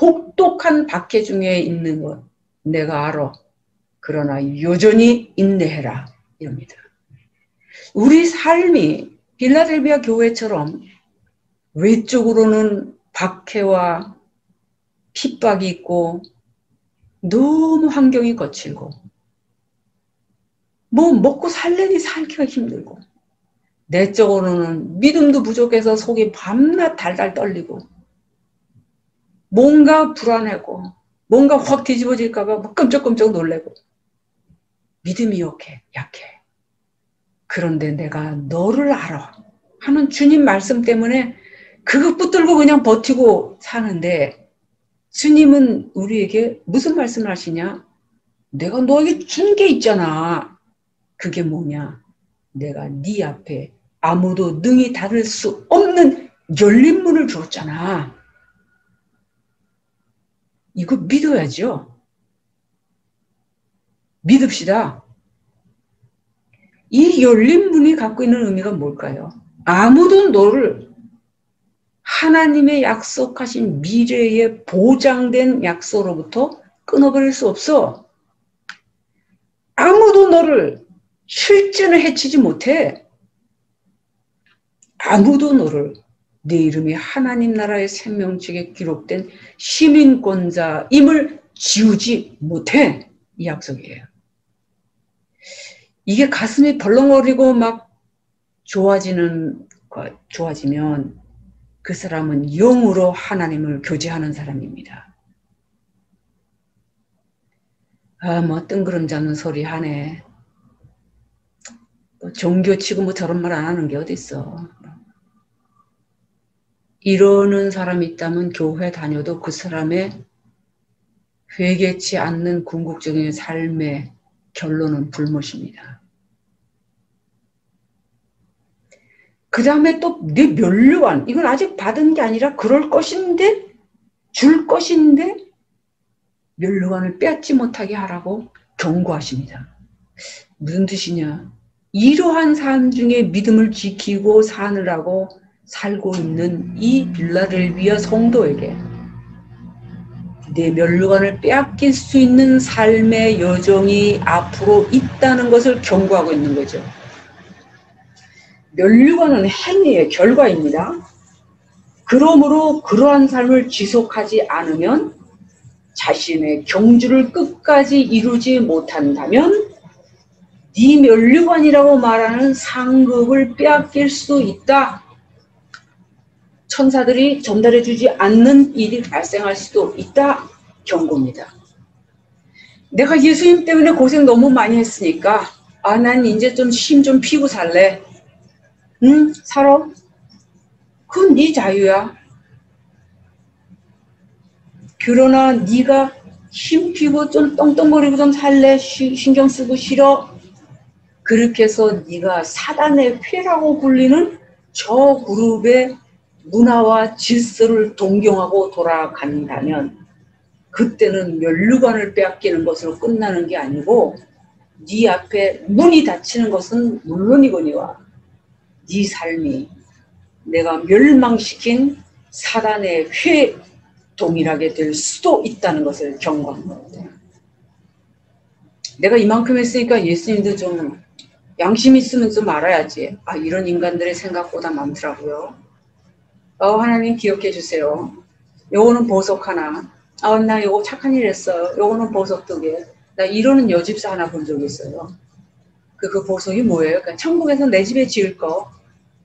Speaker 1: 혹독한 박해 중에 있는 것 내가 알아. 그러나 여전히 인내해라. 이럽니다. 우리 삶이 빌라델비아 교회처럼 외적으로는 박해와 핍박이 있고 너무 환경이 거칠고 뭐 먹고 살려니 살기가 힘들고, 내적으로는 믿음도 부족해서 속이 밤낮 달달 떨리고, 뭔가 불안하고, 뭔가 확 뒤집어질까봐 끔쩍끔쩍 놀래고, 믿음이 약해. 그런데 내가 너를 알아 하는 주님 말씀 때문에 그것 붙들고 그냥 버티고 사는데, 주님은 우리에게 무슨 말씀을 하시냐? 내가 너에게 준 게 있잖아. 그게 뭐냐? 내가 네 앞에 아무도 능히 닫을 수 없는 열린 문을 줬잖아. 이거 믿어야죠. 믿읍시다. 이 열린 문이 갖고 있는 의미가 뭘까요? 아무도 너를 하나님의 약속하신 미래의 보장된 약속으로부터 끊어버릴 수 없어. 아무도 너를 실제는 해치지 못해. 아무도 너를 내 이름이 하나님 나라의 생명책에 기록된 시민권자임을 지우지 못해. 이 약속이에요. 이게 가슴이 벌렁거리고 막 좋아지면 그 사람은 영으로 하나님을 교제하는 사람입니다. 뭐 뜬구름 잡는 소리 하네. 종교치고 뭐 저런 말 안 하는 게 어딨어. 이러는 사람이 있다면 교회 다녀도 그 사람의 회개치 않는 궁극적인 삶의 결론은 불못입니다. 그 다음에 또 내 면류관, 이건 아직 받은 게 아니라 그럴 것인데, 줄 것인데 면류관을 빼앗지 못하게 하라고 경고하십니다. 무슨 뜻이냐? 이러한 삶 중에 믿음을 지키고 사느라고 살고 있는 이 빌라델비아 성도에게 내 면류관을 빼앗길 수 있는 삶의 여정이 앞으로 있다는 것을 경고하고 있는 거죠. 면류관은 행위의 결과입니다. 그러므로 그러한 삶을 지속하지 않으면, 자신의 경주를 끝까지 이루지 못한다면 네 면류관이라고 말하는 상급을 빼앗길 수 있다. 천사들이 전달해주지 않는 일이 발생할 수도 있다. 경고입니다. 내가 예수님 때문에 고생 너무 많이 했으니까 난 이제 좀 힘 좀 피고 살래. 응? 살아? 그건 네 자유야. 그러나 네가 힘 피고 좀 떵떵거리고 좀 살래? 신경 쓰고 싫어? 그렇게 해서 네가 사단의 회라고 불리는 저 그룹의 문화와 질서를 동경하고 돌아간다면 그때는 면류관을 빼앗기는 것으로 끝나는 게 아니고 네 앞에 문이 닫히는 것은 물론이거니와 네 삶이 내가 멸망시킨 사단의 회 동일하게 될 수도 있다는 것을 경고합니다. 내가 이만큼 했으니까 예수님도 좀 양심 있으면 좀 알아야지. 이런 인간들의 생각보다 많더라고요. 하나님 기억해 주세요. 요거는 보석 하나. 나 요거 착한 일 했어요. 요거는 보석 2개. 나 이러는 여집사 하나 본 적이 있어요. 그 보석이 뭐예요? 그러니까 천국에서 내 집에 지을 거.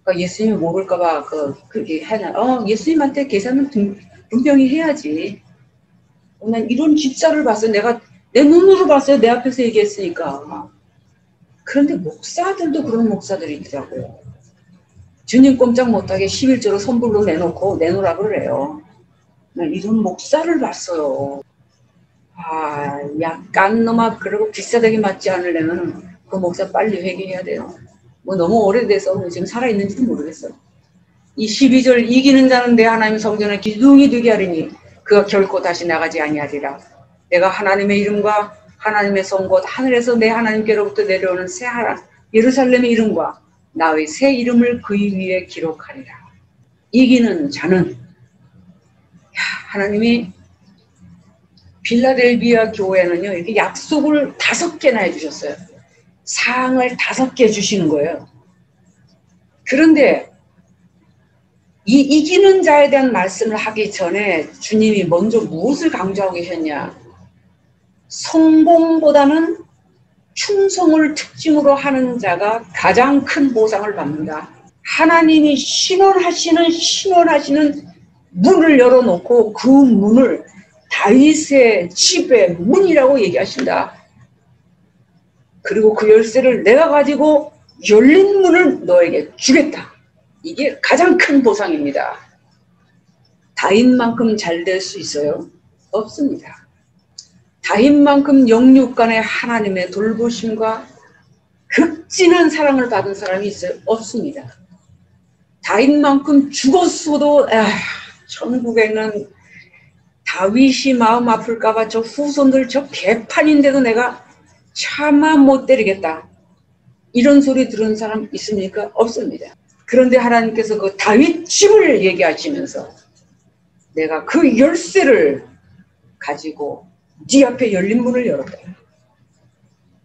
Speaker 1: 그러니까 예수님이 모를까봐 그게 해놔. 예수님한테 계산은 분명히 해야지. 난 이런 집사를 봤어요. 내가 내 눈으로 봤어요. 내 앞에서 얘기했으니까. 그런데 목사들도 그런 목사들이 있더라고요. 주님 꼼짝 못하게 11조로 선불로 내놓으라 그래요. 난 이런 목사를 봤어요. 약간 놈아, 그리고 비싸되게 맞지 않으려면 그 목사 빨리 회개해야 돼요. 뭐 너무 오래돼서 지금 살아있는지도 모르겠어요. 이 12절 이기는 자는 내 하나님 성전에 기둥이 되게 하리니 그가 결코 다시 나가지 아니하리라. 내가 하나님의 이름과 하나님의 성곳 하늘에서 내 하나님께로부터 내려오는 새 예루살렘의 이름과 나의 새 이름을 그 위에 기록하리라. 이기는 자는 하나님이 빌라델비아 교회는요, 이렇게 약속을 5개나 해주셨어요. 상을 5개 주시는 거예요. 그런데 이 이기는 자에 대한 말씀을 하기 전에 주님이 먼저 무엇을 강조하고 계셨냐? 성공보다는 충성을 특징으로 하는 자가 가장 큰 보상을 받는다. 하나님이 신원하시는 문을 열어놓고 그 문을 다윗의 집의 문이라고 얘기하신다. 그리고 그 열쇠를 내가 가지고 열린 문을 너에게 주겠다. 이게 가장 큰 보상입니다. 다윗만큼 잘 될 수 있어요? 없습니다. 다윗만큼 영육간의 하나님의 돌보심과 극진한 사랑을 받은 사람이 있어요? 없습니다. 다윗만큼 죽었어도 천국에는 다윗이 마음 아플까봐 저 후손들 저 개판인데도 내가 차마 못 때리겠다. 이런 소리 들은 사람 있습니까? 없습니다. 그런데 하나님께서 그 다윗 집을 얘기하시면서 내가 그 열쇠를 가지고 네 앞에 열린 문을 열었다.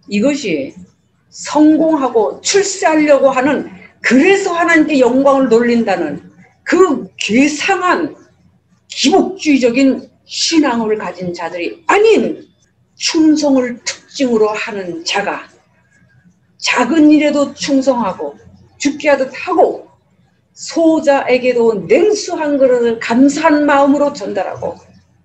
Speaker 1: 이것이 성공하고 출세하려고 하는, 그래서 하나님께 영광을 돌린다는 그 괴상한 기복주의적인 신앙을 가진 자들이 아닌 충성을 특징으로 하는 자가 작은 일에도 충성하고 죽게 하듯 하고 소자에게도 냉수 한 그릇을 감사한 마음으로 전달하고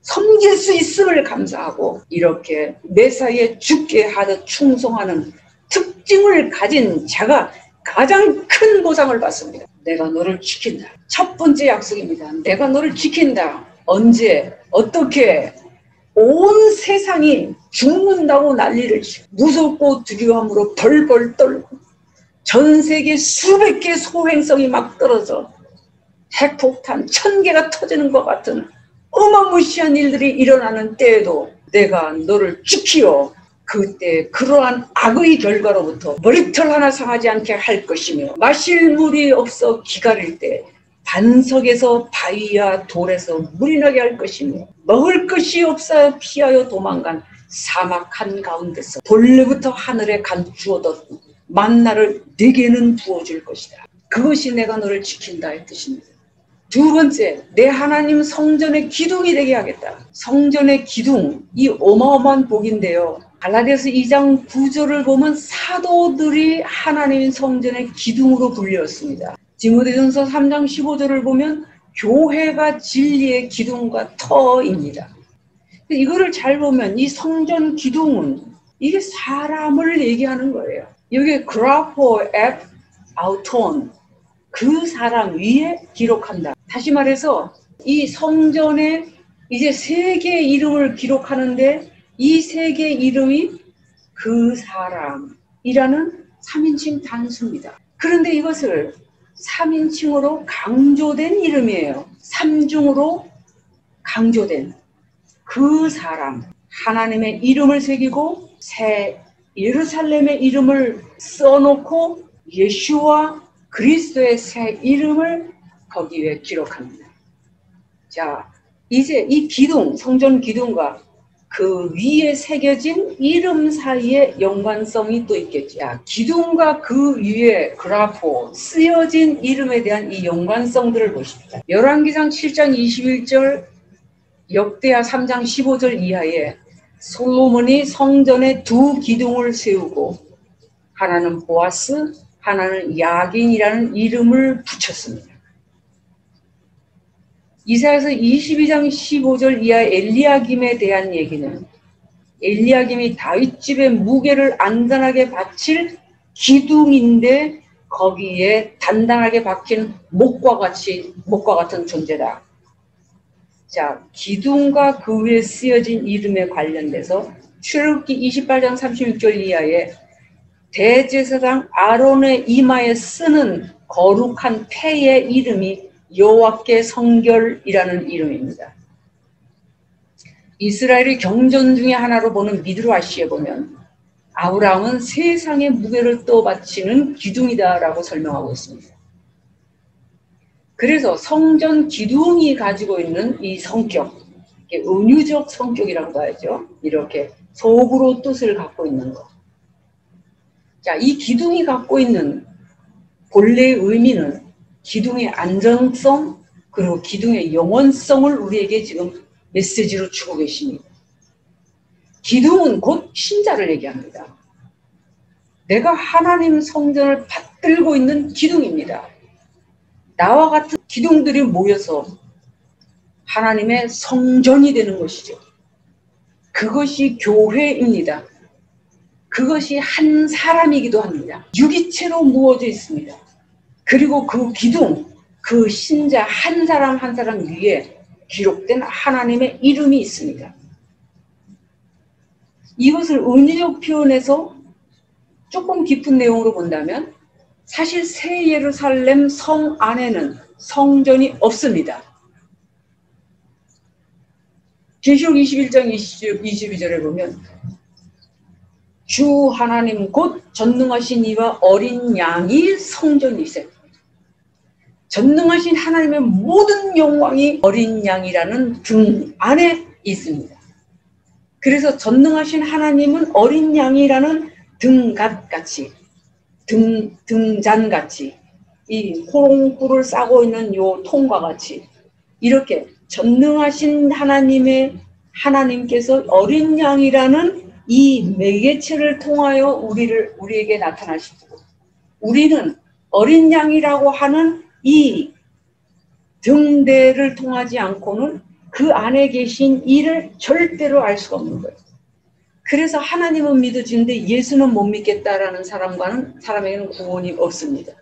Speaker 1: 섬길 수 있음을 감사하고 이렇게 매사에 죽게 하듯 충성하는 특징을 가진 자가 가장 큰 보상을 받습니다. 내가 너를 지킨다. 첫 번째 약속입니다. 내가 너를 지킨다. 언제 어떻게 온 세상이 죽는다고 난리를 치고 무섭고 두려움으로 벌벌 떨고 전 세계 수백 개의 소행성이 막 떨어져 핵폭탄 1000개가 터지는 것 같은 어마무시한 일들이 일어나는 때에도 내가 너를 지키어 그때 그러한 악의 결과로부터 머리털 하나 상하지 않게 할 것이며 마실 물이 없어 기가릴 때 반석에서 바위와 돌에서 물이 나게 할 것이며 먹을 것이 없어 피하여 도망간 사막 한가운데서 본래부터 하늘에 간주어던 만나를 네게는 부어줄 것이다. 그것이 내가 너를 지킨다의 뜻입니다. 두 번째, 내 하나님 성전의 기둥이 되게 하겠다. 성전의 기둥, 이 어마어마한 복인데요. 갈라디아서 2장 9절을 보면 사도들이 하나님 성전의 기둥으로 불렸습니다. 디모데전서 3장 15절을 보면 교회가 진리의 기둥과 터입니다. 이거를 잘 보면 이 성전 기둥은 이게 사람을 얘기하는 거예요. 여기 그라포 앱 아우톤, 그 사람 위에 기록한다. 다시 말해서 이 성전에 이제 세 개의 이름을 기록하는데 이 세 개의 이름이 그 사람이라는 3인칭 단수입니다. 그런데 이것을 3인칭으로 강조된 이름이에요. 3중으로 강조된 그 사람, 하나님의 이름을 새기고 새 예루살렘의 이름을 써놓고 예수와 그리스도의 새 이름을 거기에 기록합니다. 자, 이제 이 기둥, 성전 기둥과 그 위에 새겨진 이름 사이에 연관성이 또 있겠죠. 자, 기둥과 그 위에 그라포, 쓰여진 이름에 대한 이 연관성들을 보십시다. 열왕기상 7장 21절, 역대하 3장 15절 이하에 솔로몬이 성전에 두 기둥을 세우고 하나는 보아스, 하나는 야긴이라는 이름을 붙였습니다. 이사야서 22장 15절 이하 엘리야김에 대한 얘기는 엘리야김이 다윗집의 무게를 안전하게 받칠 기둥인데 거기에 단단하게 박힌 목과 같은 존재다. 자, 기둥과 그 위에 쓰여진 이름에 관련돼서 출애굽기 28장 36절 이하에 대제사장 아론의 이마에 쓰는 거룩한 패의 이름이 여호와께 성결이라는 이름입니다. 이스라엘의 경전 중에 하나로 보는 미드라시에 보면 아브라함은 세상의 무게를 떠받치는 기둥이다라고 설명하고 있습니다. 그래서 성전 기둥이 가지고 있는 이 성격, 은유적 성격이라고 하죠. 이렇게 속으로 뜻을 갖고 있는 것. 자, 이 기둥이 갖고 있는 본래의 의미는 기둥의 안정성 그리고 기둥의 영원성을 우리에게 지금 메시지로 주고 계십니다. 기둥은 곧 신자를 얘기합니다. 내가 하나님 성전을 받들고 있는 기둥입니다. 나와 같은 기둥들이 모여서 하나님의 성전이 되는 것이죠. 그것이 교회입니다. 그것이 한 사람이기도 합니다. 유기체로 모어져 있습니다. 그리고 그 기둥, 그 신자 한 사람 한 사람 위에 기록된 하나님의 이름이 있습니다. 이것을 은유적 표현해서 조금 깊은 내용으로 본다면 사실 새 예루살렘 성 안에는 성전이 없습니다. 계시록 21장 22절에 보면 주 하나님 곧 전능하신 이와 어린 양이 성전이세. 전능하신 하나님의 모든 영광이 어린 양이라는 등 안에 있습니다. 그래서 전능하신 하나님은 어린 양이라는 등갓같이 등잔같이 이 호롱불을 싸고 있는 요 통과 같이 이렇게 전능하신 하나님께서 어린 양이라는 이 매개체를 통하여 우리에게 나타나시고 우리는 어린 양이라고 하는 이 등대를 통하지 않고는 그 안에 계신 이를 절대로 알 수가 없는 거예요. 그래서 하나님은 믿어지는데 예수는 못 믿겠다라는 사람에게는 구원이 없습니다.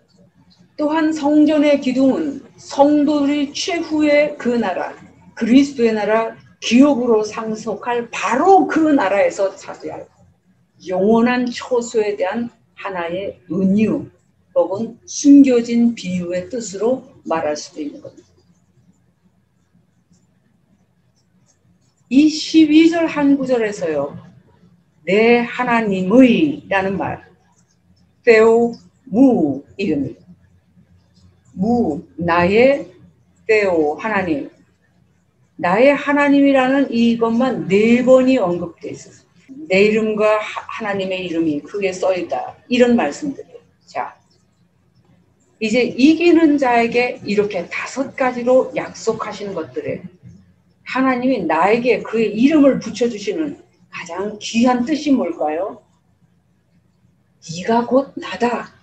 Speaker 1: 또한 성전의 기둥은 성도들이 최후의 그 나라, 그리스도의 나라 기업으로 상속할 바로 그 나라에서 차지할 영원한 초소에 대한 하나의 은유 혹은 숨겨진 비유의 뜻으로 말할 수도 있는 겁니다. 이 12절 한 구절에서요. 내 하나님의 라는 말 테오 무 이름입니다. 무 나의 테오 하나님 나의 하나님이라는 이것만 4번이 언급되어 있어요. 내 이름과 하나님의 이름이 크게 써있다. 이런 말씀들이에요. 자, 이제 이기는 자에게 이렇게 5가지로 약속하시는 것들에 하나님이 나에게 그의 이름을 붙여주시는 가장 귀한 뜻이 뭘까요? 네가 곧 나다.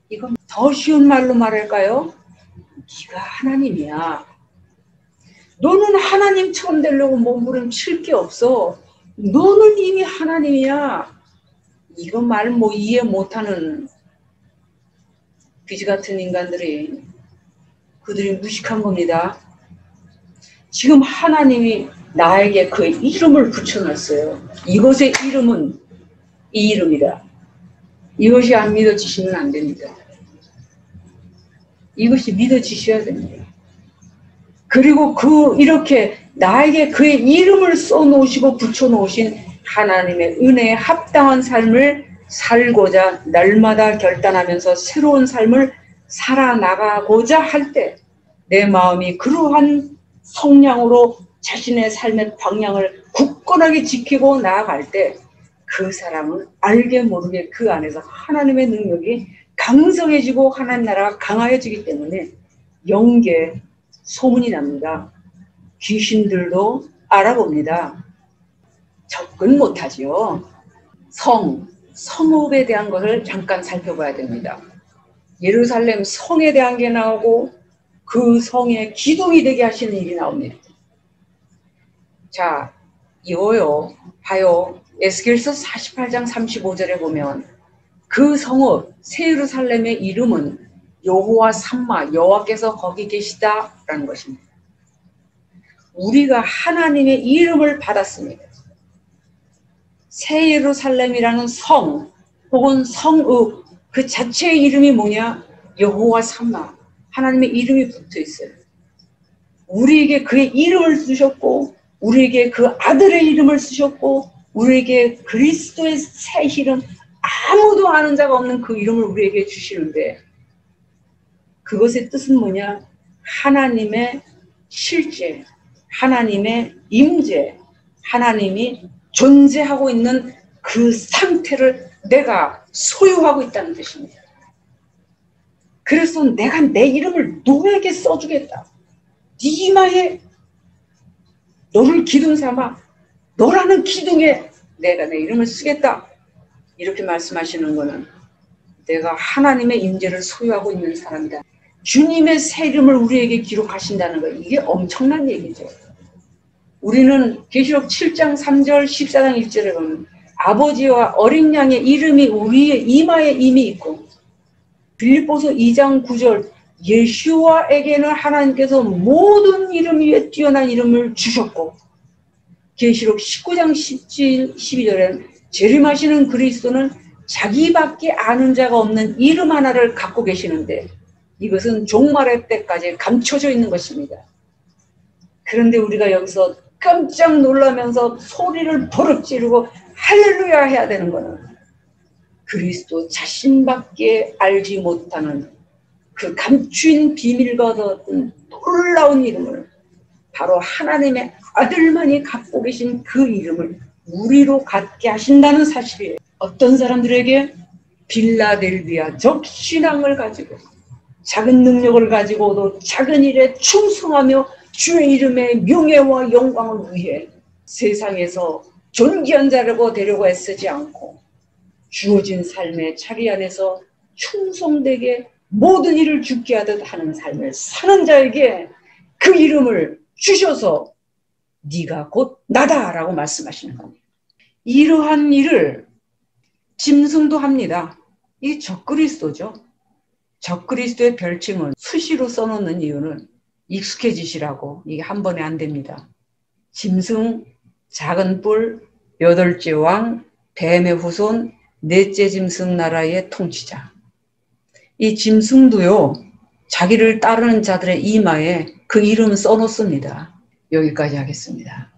Speaker 1: 이건 더 쉬운 말로 말할까요? 네가 하나님이야. 너는 하나님처럼 되려고 몸부림칠 게 없어. 너는 이미 하나님이야. 이거 말 이해 못하는 귀지 같은 인간들이 그들이 무식한 겁니다. 지금 하나님이 나에게 그 이름을 붙여놨어요. 이것의 이름은 이 이름이다. 이것이 안 믿어지시면 안 됩니다. 이것이 믿어지셔야 됩니다. 그리고 이렇게 나에게 그의 이름을 써놓으시고 붙여놓으신 하나님의 은혜에 합당한 삶을 살고자 날마다 결단하면서 새로운 삶을 살아나가고자 할 때 내 마음이 그러한 성량으로 자신의 삶의 방향을 굳건하게 지키고 나아갈 때 그 사람은 알게 모르게 그 안에서 하나님의 능력이 강성해지고 하나님 나라가 강하여지기 때문에 영계 소문이 납니다. 귀신들도 알아봅니다. 접근 못하지요. 성읍에 대한 것을 잠깐 살펴봐야 됩니다. 예루살렘 성에 대한 게 나오고 그 성의 기둥이 되게 하시는 일이 나옵니다. 자, 이거요. 봐요. 에스겔서 48장 35절에 보면 그 성읍 새 예루살렘의 이름은 여호와 삼마 여호와께서 거기 계시다라는 것입니다. 우리가 하나님의 이름을 받았습니다. 새 예루살렘이라는 성 혹은 성읍 그 자체의 이름이 뭐냐? 여호와 삼마 하나님의 이름이 붙어 있어요. 우리에게 그의 이름을 주셨고 우리에게 그 아들의 이름을 쓰셨고 우리에게 그리스도의 새 이름 아무도 아는 자가 없는 그 이름을 우리에게 주시는데 그것의 뜻은 뭐냐? 하나님의 실제, 하나님의 임재, 하나님이 존재하고 있는 그 상태를 내가 소유하고 있다는 뜻입니다. 그래서 내가 내 이름을 너에게 써주겠다. 네 이마에 너를 기둥 삼아 너라는 기둥에 내가 내 이름을 쓰겠다. 이렇게 말씀하시는 거는 내가 하나님의 임재를 소유하고 있는 사람이다. 주님의 새 이름을 우리에게 기록하신다는 거, 이게 엄청난 얘기죠. 우리는 계시록 7장 3절 14장 1절에 보면 아버지와 어린 양의 이름이 우리의 이마에 이미 있고, 빌립보서 2장 9절 예수와에게는 하나님께서 모든 이름 위에 뛰어난 이름을 주셨고, 계시록 19장 12절에는 재림하시는 그리스도는 자기밖에 아는 자가 없는 이름 하나를 갖고 계시는데 이것은 종말의 때까지 감춰져 있는 것입니다. 그런데 우리가 여기서 깜짝 놀라면서 소리를 버럭 지르고 할렐루야 해야 되는 것은 그리스도 자신밖에 알지 못하는 그 감추인 비밀과 같은 놀라운 이름을, 바로 하나님의 아들만이 갖고 계신 그 이름을 우리로 갖게 하신다는 사실이에요. 어떤 사람들에게 빌라델비아적 신앙을 가지고 작은 능력을 가지고도 작은 일에 충성하며 주의 이름의 명예와 영광을 위해 세상에서 존귀한 자라고 되려고 애쓰지 않고 주어진 삶의 자리 안에서 충성되게 모든 일을 죽게 하듯 하는 삶을 사는 자에게 그 이름을 주셔서 네가 곧 나다라고 말씀하시는 겁니다. 이러한 일을 짐승도 합니다. 이 적그리스도죠. 적그리스도의 별칭은 수시로 써놓는 이유는 익숙해지시라고, 이게 한 번에 안 됩니다. 짐승, 작은 뿔, 8째 왕, 뱀의 후손, 4째 짐승 나라의 통치자. 이 짐승도요, 자기를 따르는 자들의 이마에 그 이름을 써놓습니다. 여기까지 하겠습니다.